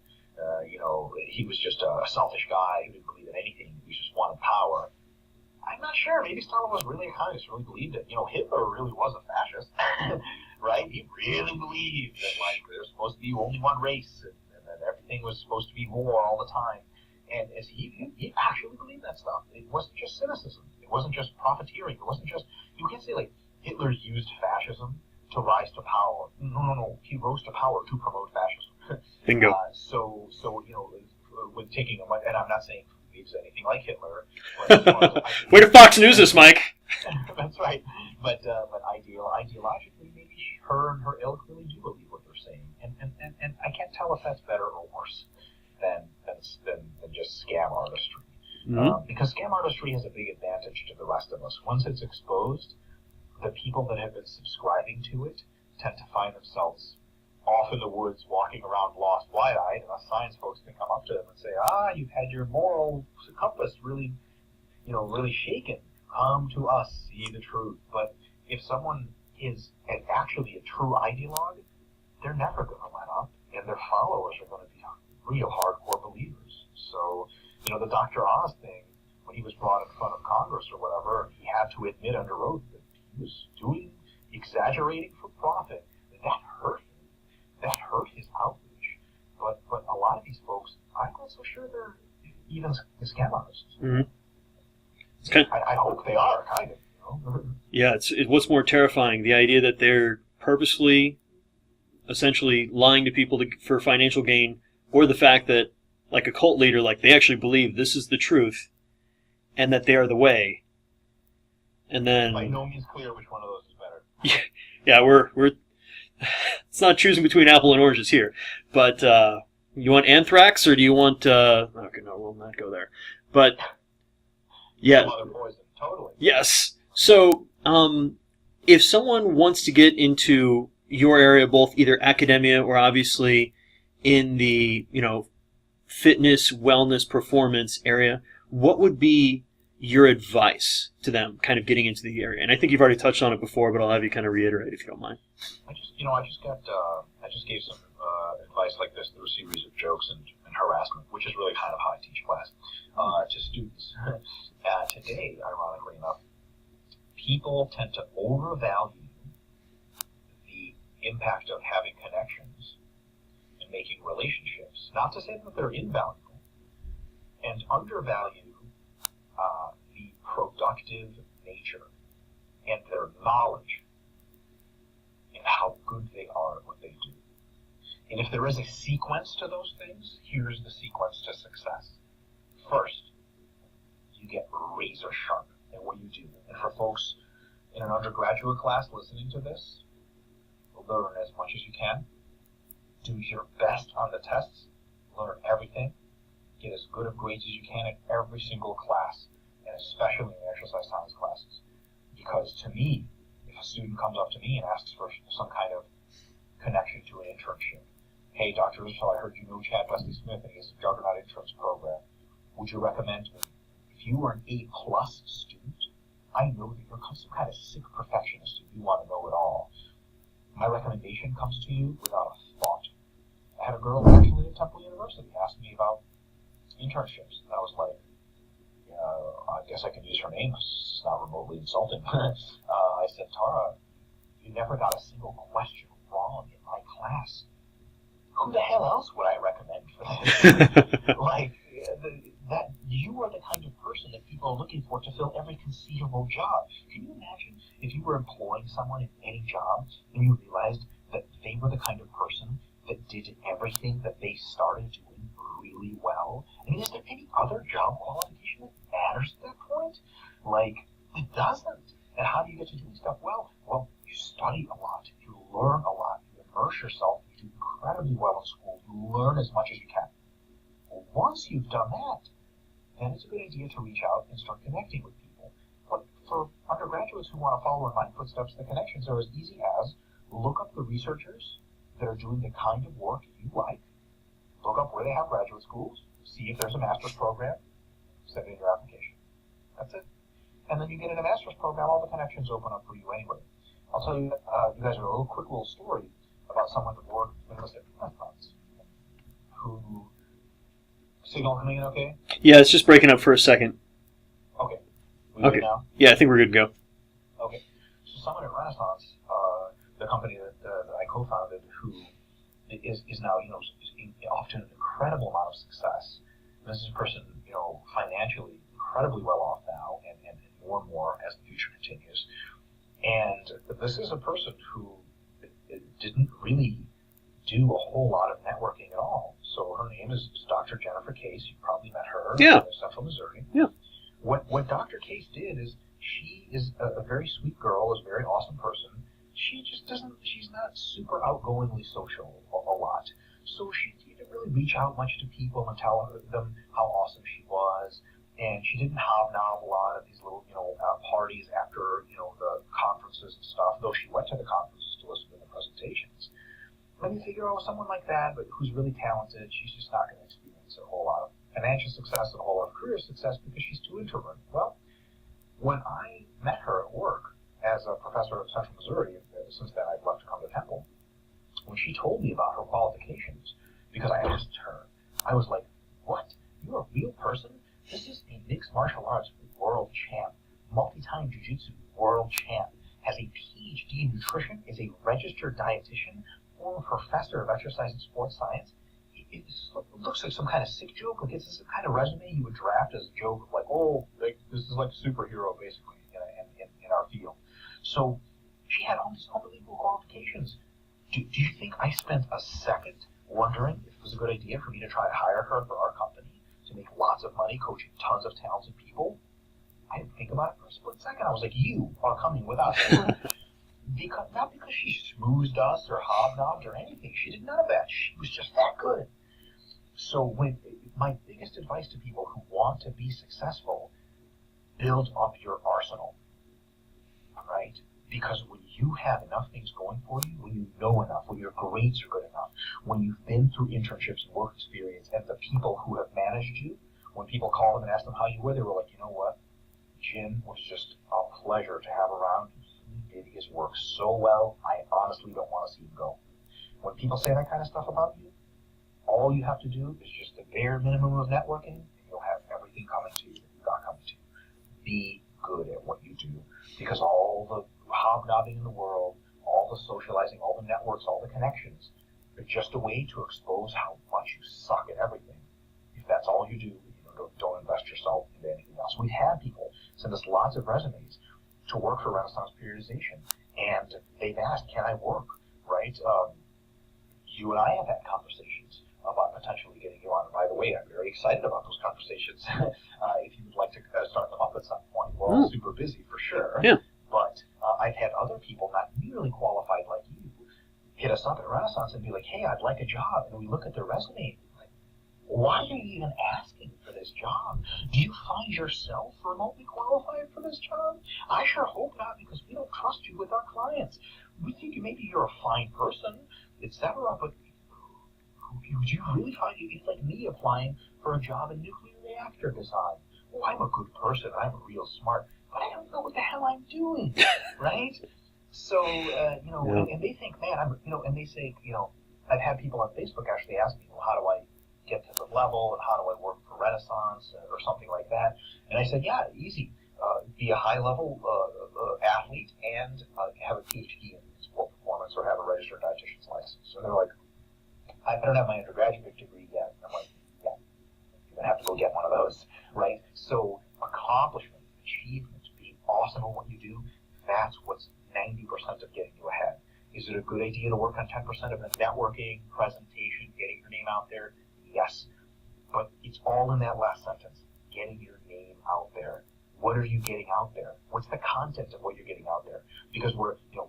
He was just a selfish guy who didn't believe in anything. He just wanted power. I'm not sure. Maybe Stalin was really a communist, really believed it. Hitler really was a fascist, right? He really believed that there's supposed to be only one race and that everything was supposed to be war all the time. And as he actually believed that stuff. It wasn't just cynicism. It wasn't just profiteering. It wasn't just, you can't say Hitler used fascism to rise to power. No. He rose to power to promote fascism. Bingo. With taking and I'm not saying he's anything like Hitler. But Way to Fox News this, Mike. That's right. But ideologically, maybe her and her ilk really do believe what they're saying. And I can't tell if that's better or worse than just scam artistry. Mm-hmm. Because scam artistry has a big advantage to the rest of us. Once it's exposed, the people that have been subscribing to it tend to find themselves off in the woods, walking around lost, wide-eyed, and us science folks can come up to them and say, you've had your moral compass really shaken. Come to us, see the truth. But if someone is actually a true ideologue, they're never going to let up, and their followers are going to be real hardcore believers. So, the Dr. Oz thing, when he was brought in front of Congress or whatever, he had to admit under oath that he was exaggerating for profit. That hurt him. That hurt his outreach. But a lot of these folks, I'm not so sure they're even scam artists. Mm-hmm. I hope they are, kind of. Yeah, it's what's more terrifying, the idea that they're purposefully, essentially lying to people for financial gain, or the fact that, like a cult leader, they actually believe this is the truth, and that they are the way. And then by no means clear which one of those is better. Yeah, we're it's not choosing between apple and oranges here. But you want anthrax or do you want okay, no, we'll not go there. But yeah. Poison. Totally. Yes. So if someone wants to get into your area, both either academia or obviously in the, fitness, wellness, performance area, what would be your advice to them kind of getting into the area? And I think you've already touched on it before, but I'll have you kind of reiterate if you don't mind. I just gave some advice like this through a series of jokes and harassment, which is really kind of how I teach class, to students. Today, ironically enough, people tend to overvalue the impact of having connections and making relationships. Not to say that they're invaluable, and undervalue the productive nature and their knowledge and how good they are at what they do. And if there is a sequence to those things, here's the sequence to success. First, you get razor sharp at what you do. And for folks in an undergraduate class listening to this, learn as much as you can. Do your best on the tests. Learn everything. Get as good of grades as you can in every single class, and especially in the exercise science classes. Because to me, if a student comes up to me and asks for some kind of connection to an internship, hey, Dr. Israetal, I heard you know Chad Wesley Smith and he has a Juggernaut Interns program. Would you recommend me? If you were an A-plus student, I know that you're some kind of sick perfectionist and you want to know it all. My recommendation comes to you without a thought. I had a girl actually at Temple University ask me about internships, and I was like, I guess I can use her name. It's not remotely insulting. I said, Tara, you never got a single question wrong in my class. Who the hell else would I recommend for this? Like, that you are the kind of person that people are looking for to fill every conceivable job. Can you imagine if you were employing someone in any job and you realized that they were the kind of person that did everything that they started doing really well? I mean, is there any other job qualification that matters at that point? Like, it doesn't. And how do you get to doing stuff well? Well, you study a lot, you learn a lot, you immerse yourself, you do incredibly well in school, you learn as much as you can. Well, once you've done that, then it's a good idea to reach out and start connecting with people. But for undergraduates who want to follow in my footsteps, the connections are as easy as look up the researchers that are doing the kind of work you like, look up where they have graduate schools, see if there's a master's program, send in your application. That's it. And then you get in a master's program, all the connections open up for you anyway. I'll tell you, you guys, a quick little story about someone that worked in the restaurants who... Signal coming in okay? Yeah, it's just breaking up for a second. Okay. We Okay. good now? Yeah, I think we're good to go. Okay. So someone at Renaissance, the company that I co-founded, who is now, is off to an incredible amount of success. This is a person, financially incredibly well off now, and more and more as the future continues. And this is a person who didn't really do a whole lot of networking at all. So her name is Dr. Jennifer Case. You probably met her in Central Missouri. Yeah. What Dr. Case did is she is a very sweet girl, is a very awesome person. She just doesn't, she's not super outgoingly social a lot. So she didn't really reach out much to people and tell them how awesome she was. And she didn't hobnob a lot of these little, parties after, the conferences and stuff, though she went to the conferences to listen to the presentations. When you figure, someone like that, but who's really talented, she's just not going to experience a whole lot of financial success and a whole lot of career success because she's too introverted. Well, when I met her at work as a professor at Central Missouri, since then I've left to come to Temple, when she told me about her qualifications, because I asked her, I was like, what? You're a real person? This is a mixed martial arts world champ, multi-time jiu-jitsu world champ, has a PhD in nutrition, is a registered dietitian, former professor of exercise and sports science. It looks like some kind of sick joke. Like it's some kind of resume you would draft as a joke of like, this is like a superhero basically in our field. So she had all these unbelievable qualifications. Do you think I spent a second wondering if it was a good idea for me to try to hire her for our company to make lots of money coaching tons of talented people? I didn't think about it for a split second. I was like, you are coming with us. Not because she schmoozed us or hobnobbed or anything. She did none of that. She was just that good. So my biggest advice to people who want to be successful, build up your arsenal, right? Because when you have enough things going for you, when you know enough, when your grades are good enough, when you've been through internships and work experience, and the people who have managed you, when people call them and ask them how you were, they were like, you know what? Jim was just a pleasure to have around. He did his work so well, I honestly don't want to see him go. When people say that kind of stuff about you, all you have to do is just the bare minimum of networking, and you'll have everything coming to you that you've got coming to you. Be good at what you do, because all the hobnobbing in the world, all the socializing, all the networks, all the connections, are just a way to expose how much you suck at everything. If that's all you do, don't invest yourself into anything else. We've had people send us lots of resumes to work for Renaissance Periodization, and they've asked, can I work, right? You and I have had conversations about potentially getting you on. And by the way, I'm very excited about those conversations. If you would like to start them up at some point, we're all super busy for sure. Yeah. But I've had other people, not nearly qualified like you, hit us up at Renaissance and be like, hey, I'd like a job. And we look at their resume, like, why are you even asking for this job? Do you find yourself remotely qualified for this job? I sure hope not, because we don't trust you with our clients. We think maybe you're a fine person, etc., but would you really find it's like me applying for a job in nuclear reactor design? Oh, I'm a good person, I'm real smart, but I don't know what the hell I'm doing, right? So, and they think, man, and they say, I've had people on Facebook actually ask me, well, how do I get to the level, and how do I work for Renaissance or something like that. And I said, yeah, easy. Be a high-level athlete and have a PhD in sport performance or have a registered dietitian's license. So they're like, I don't have my undergraduate degree yet. I'm like, yeah, you're going to have to go get one of those, right? So accomplishment, achievement, being awesome at what you do, that's what's 90% of getting you ahead. Is it a good idea to work on 10% of the networking, presentation, getting your name out there? Yes. But it's all in that last sentence, getting your name out there. What are you getting out there? What's the content of what you're getting out there? Because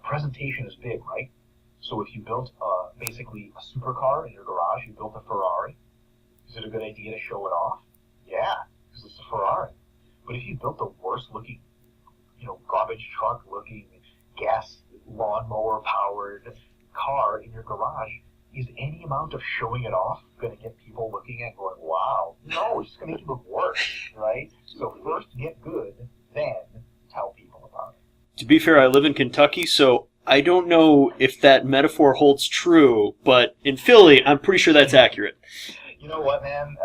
presentation is big, right? So if you built basically a supercar in your garage, you built a Ferrari, is it a good idea to show it off? Yeah, because it's a Ferrari. But if you built the worst looking, garbage truck looking, gas lawnmower powered car in your garage, is any amount of showing it off going to get people looking at going, wow? No, it's just going to make you look worse, right? So first get good, then tell people about it. To be fair, I live in Kentucky, so I don't know if that metaphor holds true, but in Philly, I'm pretty sure that's accurate. You know what, man?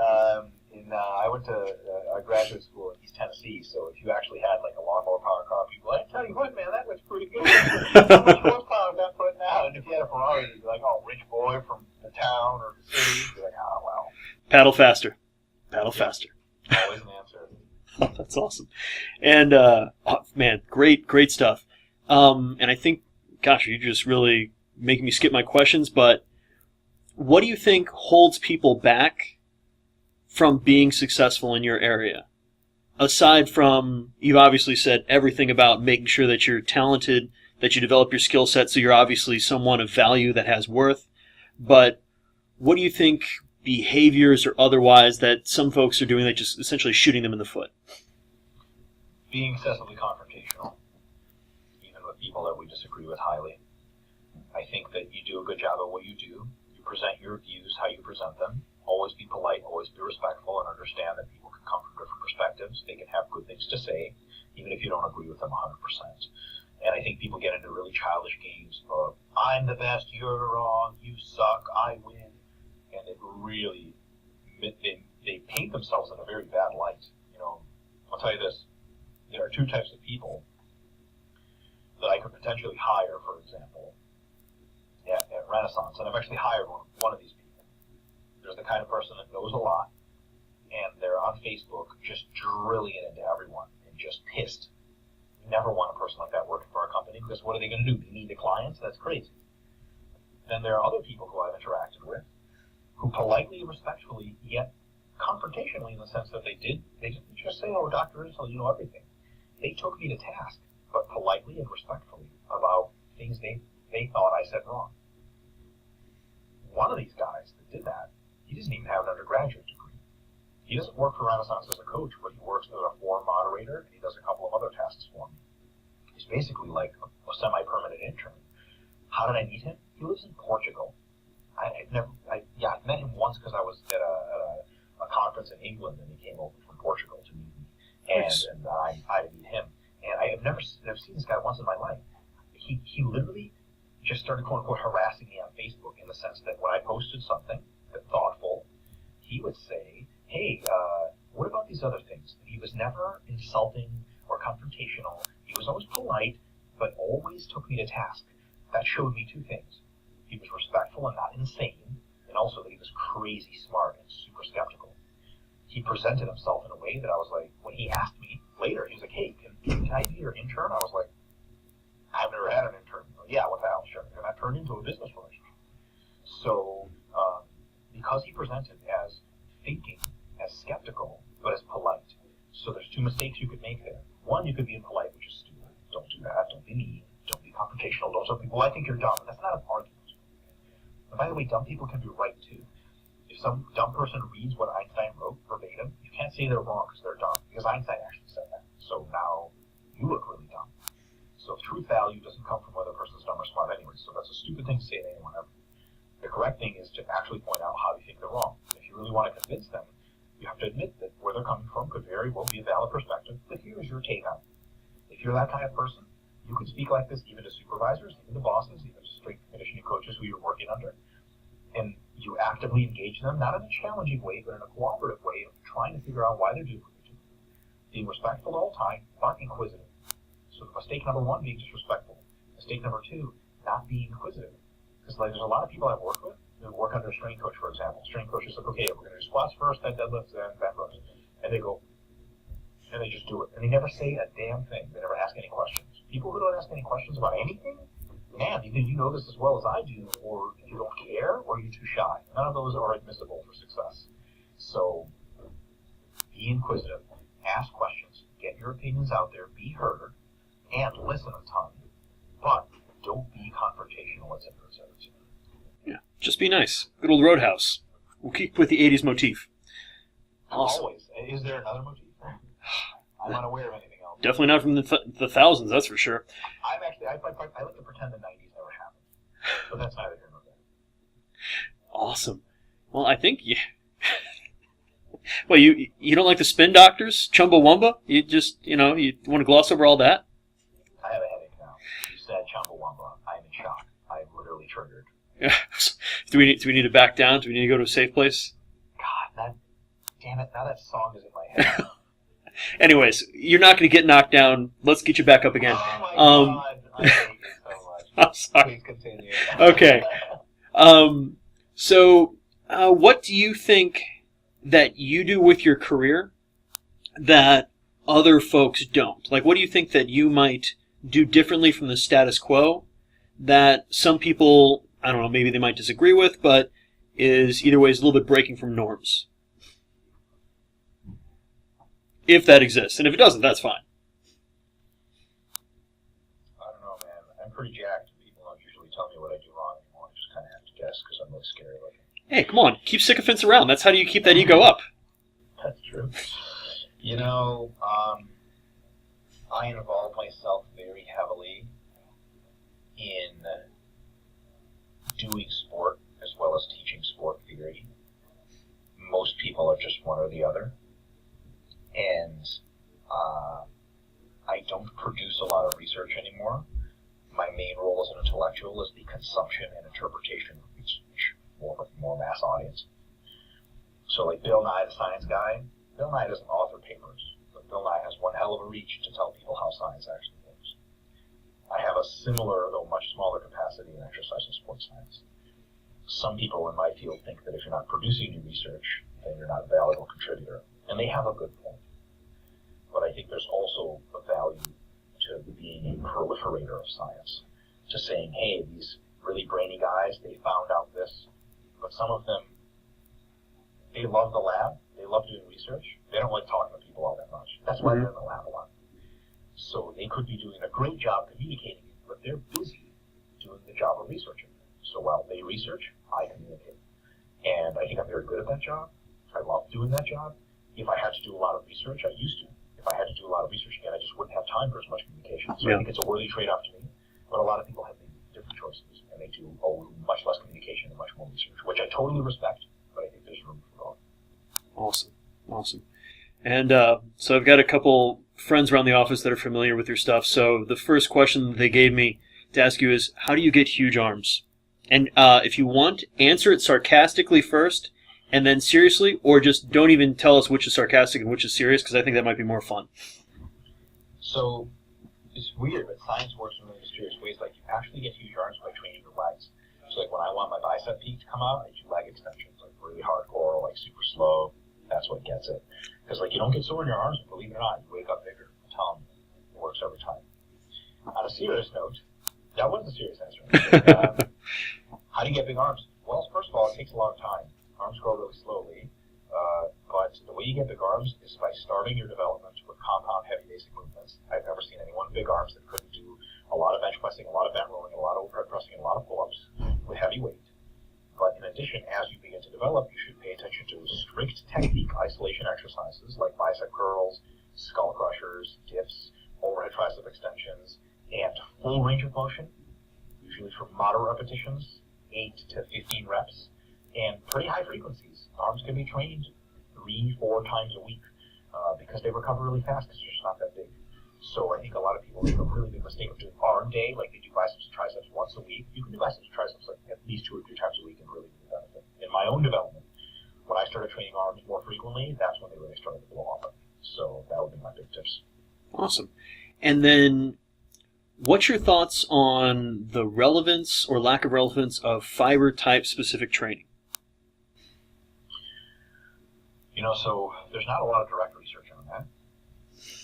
I went to a graduate school in East Tennessee, so if you actually had like a lawnmower power car, people, I tell you what, man, that was pretty good. How much horsepower is that putting out? And if you had a Ferrari, you'd be like, oh, rich boy from the town or the city. You'd be like, oh, well. Paddle faster. Paddle faster. Always an answer. That's awesome. And, man, great stuff. And I think, gosh, you're just really making me skip my questions, but what do you think holds people back from being successful in your area? Aside from, you've obviously said everything about making sure that you're talented, that you develop your skill set, so you're obviously someone of value that has worth. But what do you think behaviors or otherwise that some folks are doing that just essentially shooting them in the foot? Being excessively confrontational, even with people that we disagree with highly. I think that you do a good job at what you do. You present your views how you present them. Always be polite, always be respectful, and understand that people can come from different perspectives. They can have good things to say, even if you don't agree with them 100%. And I think people get into really childish games of, I'm the best, you're wrong, you suck, I win. And it really, they paint themselves in a very bad light. I'll tell you this, there are two types of people that I could potentially hire, for example, at Renaissance. And I've actually hired one of these people. There's the kind of person that knows a lot, and they're on Facebook just drilling it into everyone and just pissed. You never want a person like that working for our company, because what are they going to do? They need the clients? That's crazy. Then there are other people who I've interacted with who politely and respectfully, yet confrontationally in the sense that they didn't just say, oh, Dr. Israetal, you know everything. They took me to task, but politely and respectfully about things they thought I said wrong. One of these guys that did that, he doesn't even have an undergraduate degree. He doesn't work for Renaissance as a coach, but he works as a forum moderator, and he does a couple of other tasks for me. He's basically like a semi-permanent intern. How did I meet him? He lives in Portugal. I met him once because I was at a conference in England, and he came over from Portugal to meet me, and I to meet him. And I have never seen this guy once in my life. He literally just started, quote unquote, harassing me on Facebook in the sense that when I posted something thoughtful, he would say, hey, what about these other things? He was never insulting or confrontational. He was always polite, but always took me to task. That showed me two things. He was respectful and not insane, and also that he was crazy smart and super skeptical. He presented himself in a way that I was like, when he asked me later, he was like, hey, can I be your intern? I was like, I've never had an intern. Yeah, what the hell, sure. And that turned into a business relationship. So, because he presented as thinking, as skeptical, but as polite. So there's two mistakes you could make there. One, you could be impolite, which is stupid. Don't do that. Don't be mean. Don't be confrontational. Don't tell people, I think you're dumb. That's not an argument. And by the way, dumb people can be right, too. If some dumb person reads what Einstein wrote verbatim, you can't say they're wrong because they're dumb, because Einstein actually said that. So now you look really dumb. So truth value doesn't come from whether a person's dumb or smart anyway, so that's a stupid thing to say to anyone ever. The correct thing is to actually point out how you think they're wrong. If you really want to convince them, you have to admit that where they're coming from could very well be a valid perspective, but here's your take on it. If you're that kind of person, you can speak like this even to supervisors, even to bosses, even to strength and conditioning coaches who you're working under, and you actively engage them, not in a challenging way, but in a cooperative way of trying to figure out why they're doing what they're doing. Being respectful all the time, but inquisitive. So mistake number one, being disrespectful. Mistake number two, not being inquisitive. Because like, there's a lot of people I've worked with who work under a strength coach, for example. Strength coach is like, okay, we're going to do squats first, then deadlifts, then back rows. And they go, and they just do it. And they never say a damn thing. They never ask any questions. People who don't ask any questions about anything, man, either you know this as well as I do, or you don't care, or you're too shy. None of those are admissible for success. So be inquisitive, ask questions, get your opinions out there, be heard, and listen a ton. But don't be confrontational, etc., etc., etc. Yeah, just be nice. Good old Roadhouse. We'll keep with the 80s motif. Awesome. Always. Is there another motif? I'm not aware of anything else. Definitely not from the thousands, that's for sure. I like to pretend the 90s never happened. But that's neither here nor there. Awesome. Well, I think well, you don't like the spin doctors, Chumbawamba? You just, you want to gloss over all that? I have a headache now. You said Chumbawamba. I'm in shock. I'm literally triggered. Yeah. Do we need to back down? Do we need to go to a safe place? God, damn it! Now that song is in my head. Anyways, you're not going to get knocked down. Let's get you back up again. Oh my God! I hate you so much. I'm sorry. Please continue. Okay. So, what do you think that you do with your career that other folks don't? Like, what do you think that you might do differently from the status quo that some people, I don't know, maybe they might disagree with, but is either way is a little bit breaking from norms? If that exists. And if it doesn't, that's fine. I don't know, man. I'm pretty jacked. People don't usually tell me what I do wrong anymore. I just kind of have to guess because I'm really scary looking. Hey, come on. Keep sycophants around. That's how do you keep that ego up. That's true. I involve myself very heavily in doing sport as well as teaching sport theory. Most people are just one or the other. And I don't produce a lot of research anymore. My main role as an intellectual is the consumption and interpretation of research for a more mass audience. So like Bill Nye, the science guy, Bill Nye doesn't author papers, but Bill Nye has one hell of a reach to tell people how science actually works. I have a similar, though much smaller capacity in exercise and sports science. Some people in my field think that if you're not producing new research, then you're not a valuable contributor. And they have a good point. But I think there's also a value to being a proliferator of science, to saying, hey, these really brainy guys, they found out this, but some of them, they love the lab, they love doing research, they don't like talking to people all that much. That's why they're in the lab a lot. So they could be doing a great job communicating, but they're busy doing the job of researching. So while they research, I communicate. And I think I'm very good at that job. I love doing that job. If I had to do a lot of research, I used to. If I had to do a lot of research again, I just wouldn't have time for as much communication. So I think it's a worthy trade-off to me. But a lot of people have made different choices, and they do much less communication and much more research, which I totally respect, but I think there's room for growth. Awesome. And so I've got a couple friends around the office that are familiar with your stuff. So the first question they gave me to ask you is, how do you get huge arms? And if you want, answer it sarcastically first, and then seriously, or just don't even tell us which is sarcastic and which is serious, because I think that might be more fun. So it's weird, but science works in really mysterious ways. Like, you actually get huge arms by training your legs. So like when I want my bicep peak to come out, I do leg extensions, like really hardcore, like super slow. That's what gets it. Because like you don't get sore in your arms, but believe it or not, you wake up bigger. I'm telling you, it works every time. On a serious note, that wasn't a serious answer. How do you get big arms? Well, first of all, it takes a long time. Arms grow really slowly, but the way you get big arms is by starting your development with compound heavy basic movements. I've never seen anyone with big arms that couldn't do a lot of bench pressing, a lot of bent rolling, a lot of overhead pressing, and a lot of pull-ups with heavy weight. But in addition, as you begin to develop, you should pay attention to strict technique isolation exercises like bicep curls, skull crushers, dips, overhead tricep extensions, and full range of motion, usually for moderate repetitions, 8 to 15 reps, and pretty high frequencies. Arms can be trained 3-4 times a week because they recover really fast because they're just not that big. So I think a lot of people make a really big mistake of doing arm day, like they do biceps and triceps once a week. You can do biceps and triceps like at least 2 or 3 times a week and really benefit. In my own development, when I started training arms more frequently, that's when they really started to blow up. So that would be my big tips. Awesome. And then, what's your thoughts on the relevance or lack of relevance of fiber type specific training? So there's not a lot of direct research on that,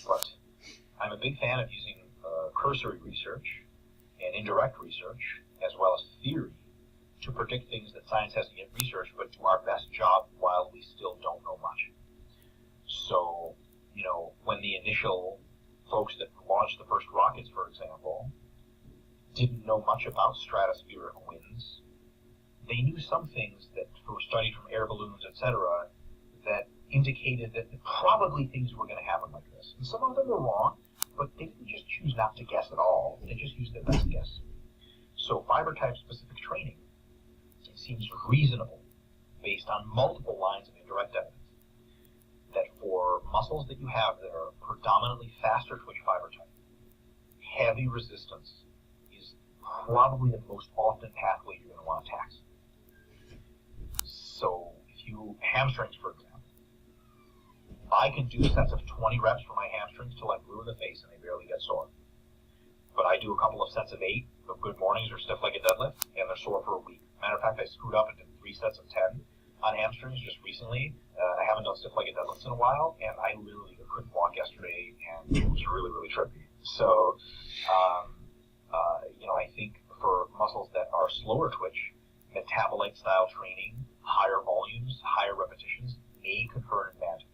but I'm a big fan of using cursory research and indirect research, as well as theory, to predict things that science hasn't yet researched, but do our best job while we still don't know much. So, when the initial folks that launched the first rockets, for example, didn't know much about stratospheric winds, they knew some things that were studied from air balloons, etc., that indicated that probably things were going to happen like this. And some of them were wrong, but they didn't just choose not to guess at all. They just used their best guess. So fiber type specific training seems reasonable based on multiple lines of indirect evidence that for muscles that you have that are predominantly faster twitch fiber type, heavy resistance is probably the most often pathway you're going to want to tax. So if you hamstrings, for example, I can do sets of 20 reps for my hamstrings till I'm blue in the face and they barely get sore. But I do a couple of sets of 8 of good mornings or stiff like a deadlift, and they're sore for a week. Matter of fact, I screwed up and did 3 sets of 10 on hamstrings just recently. I haven't done stiff like a deadlifts in a while, and I literally couldn't walk yesterday, and it was really, really trippy. So, I think for muscles that are slower twitch, metabolite style training, higher volumes, higher repetitions may confer an advantage.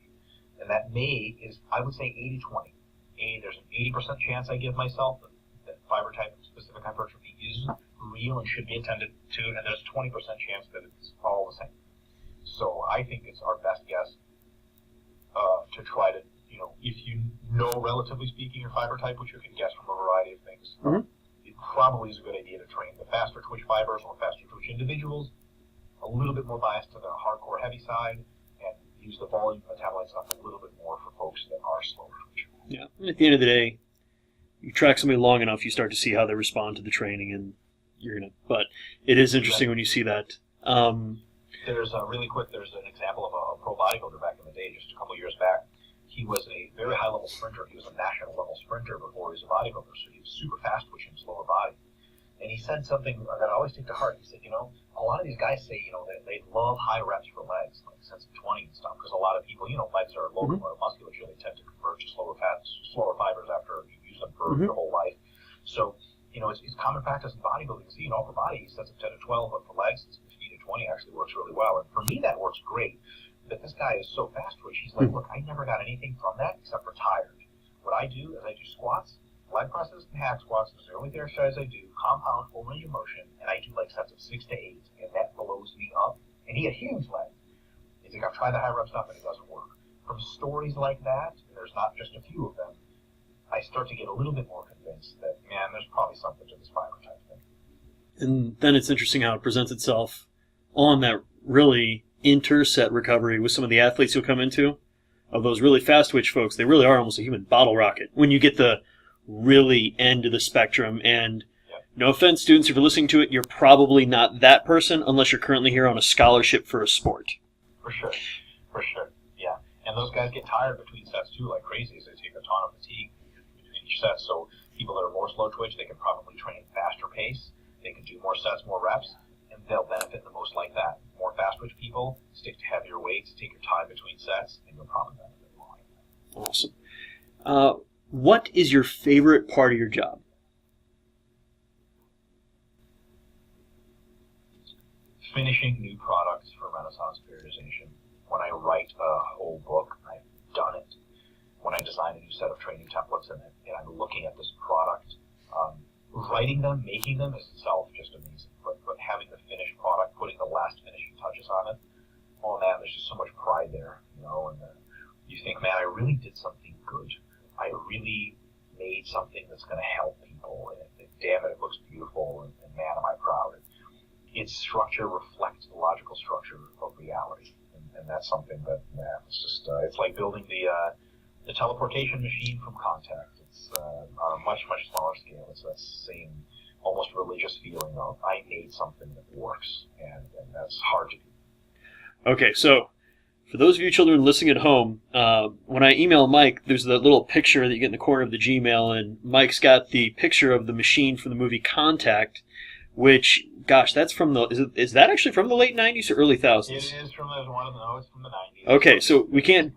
And that may is, I would say, 80-20. There's an 80% chance I give myself that fiber type specific hypertrophy is real and should be attended to, and there's a 20% chance that it's all the same. So I think it's our best guess to try to, if you know, relatively speaking, your fiber type, which you can guess from a variety of things, it probably is a good idea to train the faster twitch fibers or faster twitch individuals, a little bit more biased to the hardcore heavy side, and use the volume metabolite stuff a little bit more for folks that are slower twitch. Yeah, and at the end of the day, you track somebody long enough, you start to see how they respond to the training, and you're gonna. But it is interesting when you see that. There's there's an example of a pro bodybuilder back in the day, just a couple years back. He was a very high-level sprinter. He was a national-level sprinter before he was a bodybuilder, so he was super fast-twitching, slower body. And he said something that I always take to heart. He said, a lot of these guys say, that they love high reps for legs, like sets of 20 and stuff, because a lot of people, legs are locomotor musculature. They tend to convert to slower fibers after you use them for your whole life. So, it's common practice in bodybuilding to see, upper body sets of 10 to 12, but for legs, 15 to 20 actually works really well. And for me, that works great. But this guy is so fast twitch, he's like, look, I never got anything from that except for tired. What I do is I do squats, leg presses, and hack squats. Those are the only exercises I do. Compound full range of motion, and I do like sets of 6 to 8, and that blows me up. And he had huge legs. He's like, I've tried the high rep stuff, and it doesn't work. From stories like that, and there's not just a few of them, I start to get a little bit more convinced that, man, there's probably something to this fiber type thing. And then it's interesting how it presents itself on that really interset recovery with some of the athletes you'll come into. Of those really fast twitch folks, they really are almost a human bottle rocket when you get the really end of the spectrum. And no offense, students, if you're listening to it, you're probably not that person unless you're currently here on a scholarship for a sport. For sure, yeah. And those guys get tired between sets too, like crazy, as they take a ton of fatigue between each set. So people that are more slow twitch, they can probably train faster pace. They can do more sets, more reps, and they'll benefit the most like that. More fast twitch people, stick to heavier weights, take your time between sets, and you'll probably benefit more like that. Awesome. What is your favorite part of your job? Finishing new products for Renaissance periodization. When I write a whole book, I've done it. When I design a new set of training templates and I'm looking at this product, writing them, making them is itself just amazing. But having the finished product, putting the last finishing touches on it, oh man, there's just so much pride there, and you think, man, I really did something good. I really made something that's going to help people, and damn it, it looks beautiful, and man, am I proud. Its structure reflects the logical structure of reality, and that's something that, man, it's just, it's like building the teleportation machine from Contact. It's on a much, much smaller scale. It's that same almost religious feeling of I made something that works, and that's hard to do. Okay, so For those of you children listening at home, when I email Mike, there's the little picture that you get in the corner of the Gmail, and Mike's got the picture of the machine from the movie Contact, which, gosh, that's from the, is that actually from the late 90s or early 1000s? It is from it's from the 90s. Okay, so we can't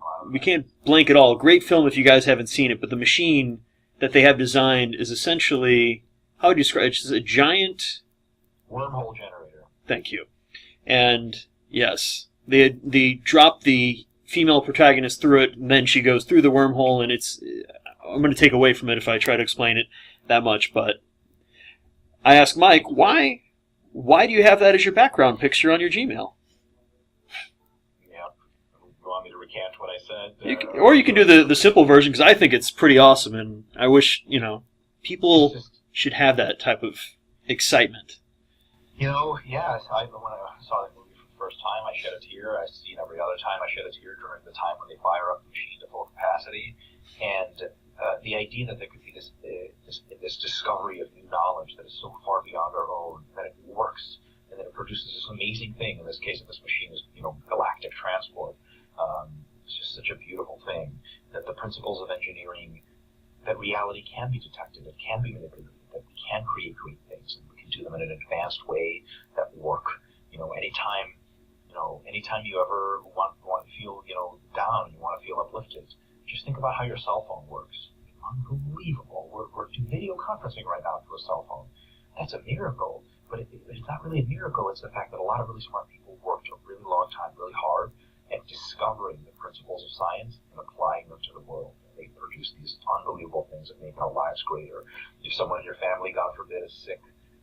blank it all. Great film if you guys haven't seen it, but the machine that they have designed is essentially, how would you describe it? It's a giant wormhole generator. Thank you. And yes, they drop the female protagonist through it, and then she goes through the wormhole, and it's, I'm going to take away from it if I try to explain it that much, but I asked Mike, why do you have that as your background picture on your Gmail? Yeah. You want me to recant what I said? Or you can do the simple version, because I think it's pretty awesome, and I wish, people should have that type of excitement. Yeah, when I saw that movie for the first time, I shed a tear. I've seen every other time I shed a tear during the time when they fire up the machine to full capacity. And the idea that there could be this discovery of new knowledge that is so far beyond our own, that it works, and that it produces this amazing thing. In this case, this machine is, Galactic Transport. It's just such a beautiful thing, that the principles of engineering, that reality can be detected, it can be manipulated, that we can create great things, and we can do them in an advanced way that work. Anytime you ever want to feel, down, you want to feel uplifted, just think about how your cell phone works. Unbelievable. We're doing video conferencing right now through a cell phone. That's a miracle. But it's not really a miracle. It's the fact that a lot of really smart people worked a really long time, really hard, at discovering the principles of science and applying them to the world. They produce these unbelievable things that make our lives greater. If someone in your family, God forbid, is sick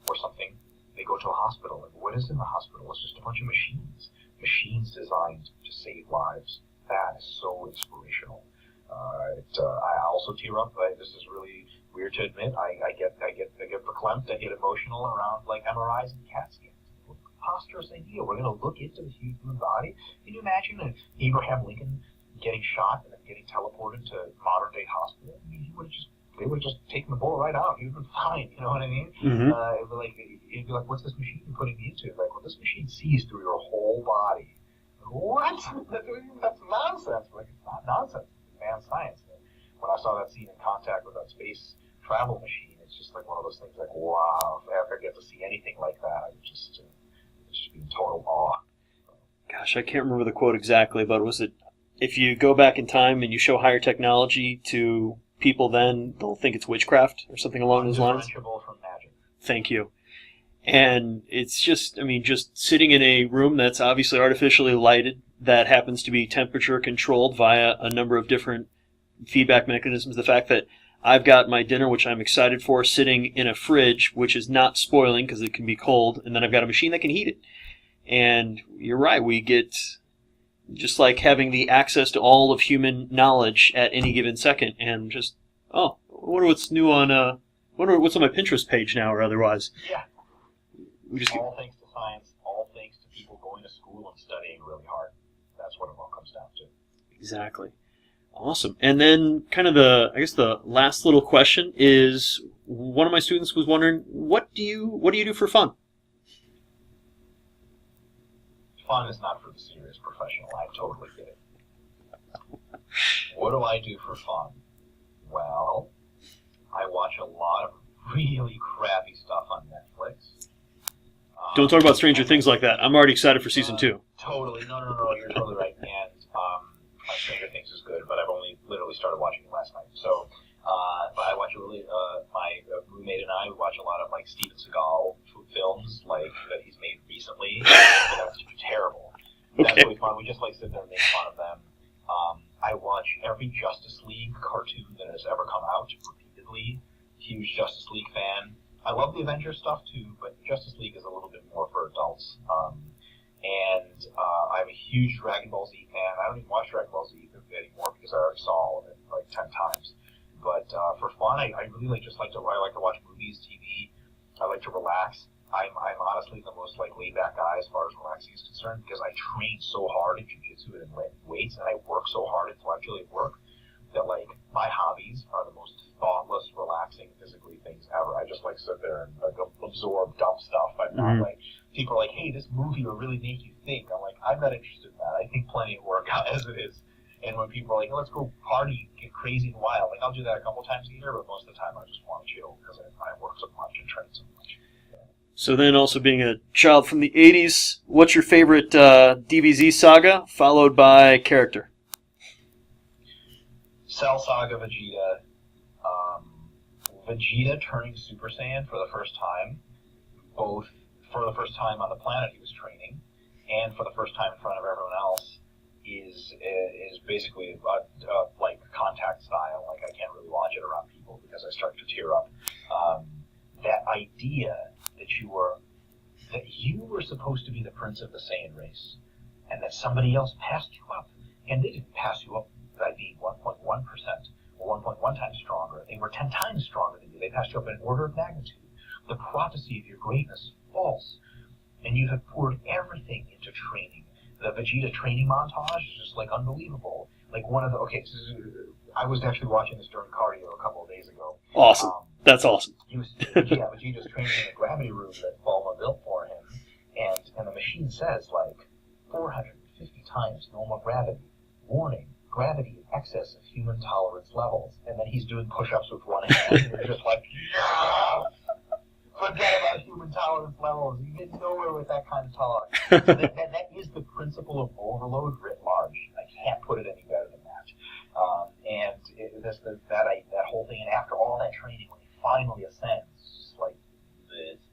or something, they go to a hospital. And what is in the hospital? It's just a bunch of machines. Machines designed to save lives. That is so inspirational. I also tear up. This is really weird to admit. I get verklempt. I get emotional around like MRIs and CAT scans. What a preposterous idea. We're going to look into the human body. Can you imagine Abraham Lincoln getting shot and then getting teleported to modern day hospital? I mean, they would have just taken the bullet right out. He would have been fine. You know what I mean? Mm-hmm. It'd be like, what's this machine you're putting me into? Like, well, this machine sees through your whole body. What? That's nonsense. Like, it's not nonsense. Advanced science. And when I saw that scene in Contact with that space travel machine, it's just like one of those things like, wow, if I ever get to see anything like that, I would just be in total awe. Gosh, I can't remember the quote exactly, but was it, if you go back in time and you show higher technology to people then, they'll think it's witchcraft or something along those lines? Undifferentiable from magic. Thank you. And it's just sitting in a room that's obviously artificially lighted, that happens to be temperature controlled via a number of different feedback mechanisms. The fact that I've got my dinner, which I'm excited for, sitting in a fridge, which is not spoiling because it can be cold, and then I've got a machine that can heat it. And you're right, we get, just like having the access to all of human knowledge at any given second, and just, I wonder what's new on, what's on my Pinterest page now or otherwise. Yeah. All thanks to science, all thanks to people going to school and studying really hard. That's what it all comes down to. Exactly. Awesome. And then kind of the last little question is, one of my students was wondering, what do you do for fun? Fun is not for the serious professional. I totally get it. What do I do for fun? Well, I watch a lot of really crappy stuff on Netflix. Don't talk about Stranger Things like that. I'm already excited for season 2. Totally. No, you're totally right. And Stranger Things is good, but I've only literally started watching it last night. So, but I watch my roommate and I watch a lot of like Steven Seagal films like that he's made recently. That's terrible. Okay. That's really fun. We just like sit there and make fun of them. I watch every Justice League cartoon that has ever come out repeatedly. Huge Justice League fan. I love the Avengers stuff too, but Justice League is a little bit more for adults. And I'm a huge Dragon Ball Z fan. I don't even watch Dragon Ball Z anymore because I already saw all of it like 10 times. But for fun, I really like to watch movies, TV. I like to relax. I'm honestly the most like laid back guy as far as relaxing is concerned because I train so hard in jiu-jitsu and weights, and I work so hard intellectually at work that like my hobbies are the most thoughtless, relaxing, physically things ever. I just like sit there and like absorb dumb stuff. I'm not like, people are like, hey, this movie will really make you think. I'm like, I'm not interested in that. I I think plenty of work as it is. And when people are like, let's go party, get crazy and wild, like I'll do that a couple times a year, but most of the time I just want to chill because I work so much and train so much. So then, also being a child from the 80s, what's your favorite DBZ saga, followed by character? Cell Saga Vegeta. Vegeta turning Super Saiyan for the first time, both for the first time on the planet he was training, and for the first time in front of everyone else, is basically like contact style. Like I can't really watch it around people because I start to tear up. That idea that you were supposed to be the prince of the Saiyan race, and that somebody else passed you up, and they didn't pass you up by being 1.1% or 1.1 times stronger. They were 10 times stronger than you. They passed you up an order of magnitude. The prophecy of your greatness is false, and you have poured everything into training. The Vegeta training montage is just like unbelievable. Like one of the I was actually watching this during cardio a couple of days ago. Awesome. That's awesome. Vegeta's training in a gravity room that Bulma built for him, and the machine says like 450 times normal gravity. Warning, gravity in excess of human tolerance levels. And then he's doing push-ups with one hand, and you're just like, yeah! Forget about human tolerance levels. You get nowhere with that kind of talk. So that is the principle of overload writ large. I can't put it any better than that. That whole thing, and after all that training, when he finally ascends, just like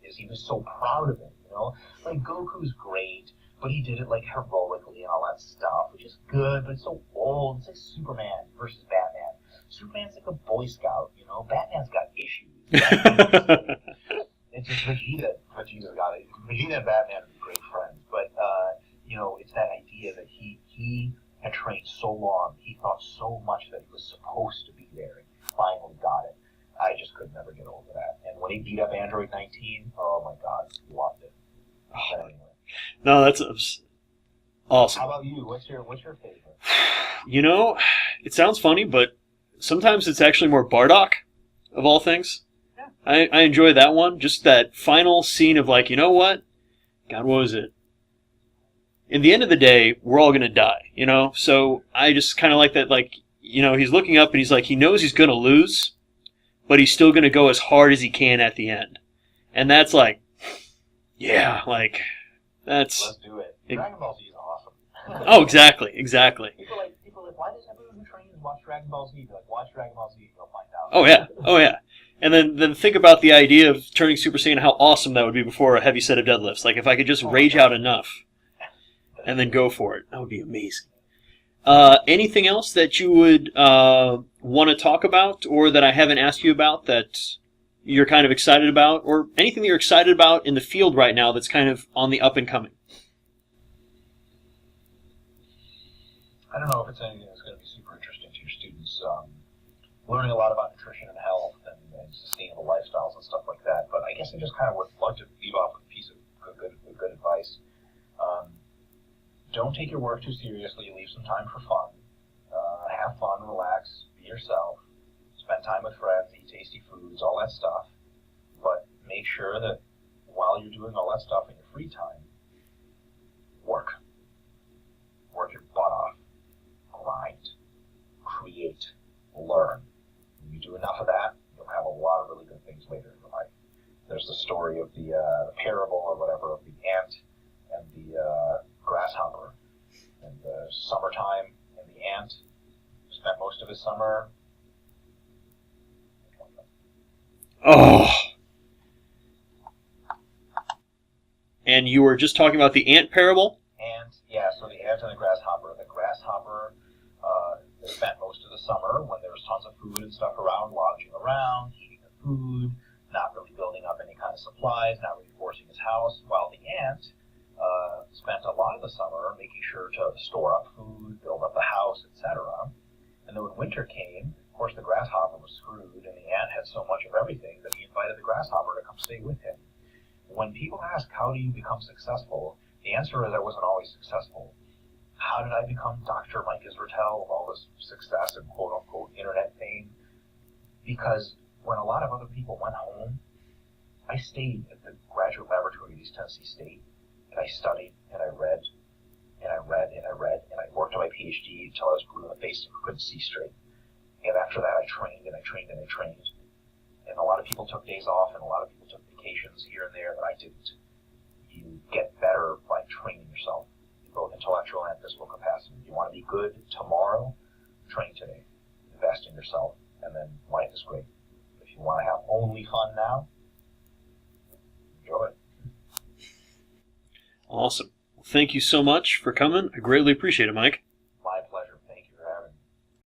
he was so proud of it, you know. Like Goku's great, but he did it like heroically and all that stuff, which is good, but it's so old. It's like Superman versus Batman. Superman's like a Boy Scout, you know. Batman's got issues. It's just Vegeta's got it. Vegeta and Batman are great friends, but it's that idea that he had trained so long, he thought so much that he was supposed to be there, and he finally got it. I just could never get over that. And when he beat up Android 19, oh my God, loved it. But anyway. No, that's awesome. How about you? What's your favorite? You know, it sounds funny, but sometimes it's actually more Bardock, of all things. Yeah. I enjoy that one. Just that final scene of like, you know what? God, what was it? In the end of the day, we're all going to die, you know? So I just kind of like that, like, you know, he's looking up and he's like, he knows he's going to lose, but he's still going to go as hard as he can at the end. And that's like, yeah, like, that's... Let's do it. Dragon Ball Z is awesome. Oh, exactly. People like, why does everyone who trains watch Dragon Ball Z? They're like, watch Dragon Ball Z, you'll find out. Oh, yeah. And then think about the idea of turning Super Saiyan, how awesome that would be before a heavy set of deadlifts. Like, if I could just rage out enough and then go for it, that would be amazing. Anything else that you would want to talk about, or that I haven't asked you about that you're kind of excited about, or anything that you're excited about in the field right now that's kind of on the up and coming? I don't know if it's anything that's going to be super interesting to your students. Learning a lot about nutrition and health and sustainable lifestyles and stuff like that. But I guess I just kind of would love to leave off with a piece of good advice. Don't take your work too seriously. Leave some time for fun. Have fun, relax, be yourself. Spend time with friends, eat tasty foods, all that stuff. But make sure that while you're doing all that stuff in your free time, work. Work your butt off. Grind. Create. Learn. When you do enough of that, you'll have a lot of really good things later in your life. There's the story of the parable or whatever of the ant and the grasshopper. And the summertime, and the ant spent most of his summer. Oh. And you were just talking about the ant parable? So the ant and the grasshopper. The grasshopper spent most of the summer when there was tons of food and stuff around, lodging around, eating the food, not really building up any kind of supplies, not reinforcing his house, while the ant spent a lot of the summer making sure to store up food, build up the house, etc. And then when winter came, of course the grasshopper was screwed, and the ant had so much of everything that he invited the grasshopper to come stay with him. When people ask, how do you become successful? The answer is, I wasn't always successful. How did I become Dr. Mike Israetal with all this success and quote-unquote internet fame? Because when a lot of other people went home, I stayed at the graduate laboratory at East Tennessee State, and I studied, and I read, and I read, and I read, PhD until I was blue in the face and couldn't see straight. And after that, I trained and I trained and I trained. And a lot of people took days off and a lot of people took vacations here and there, but I didn't. You get better by training yourself, both intellectual and physical capacity. You want to be good tomorrow, train today. Invest in yourself, and then life is great. If you want to have only fun now, enjoy it. Awesome. Well, thank you so much for coming. I greatly appreciate it, Mike.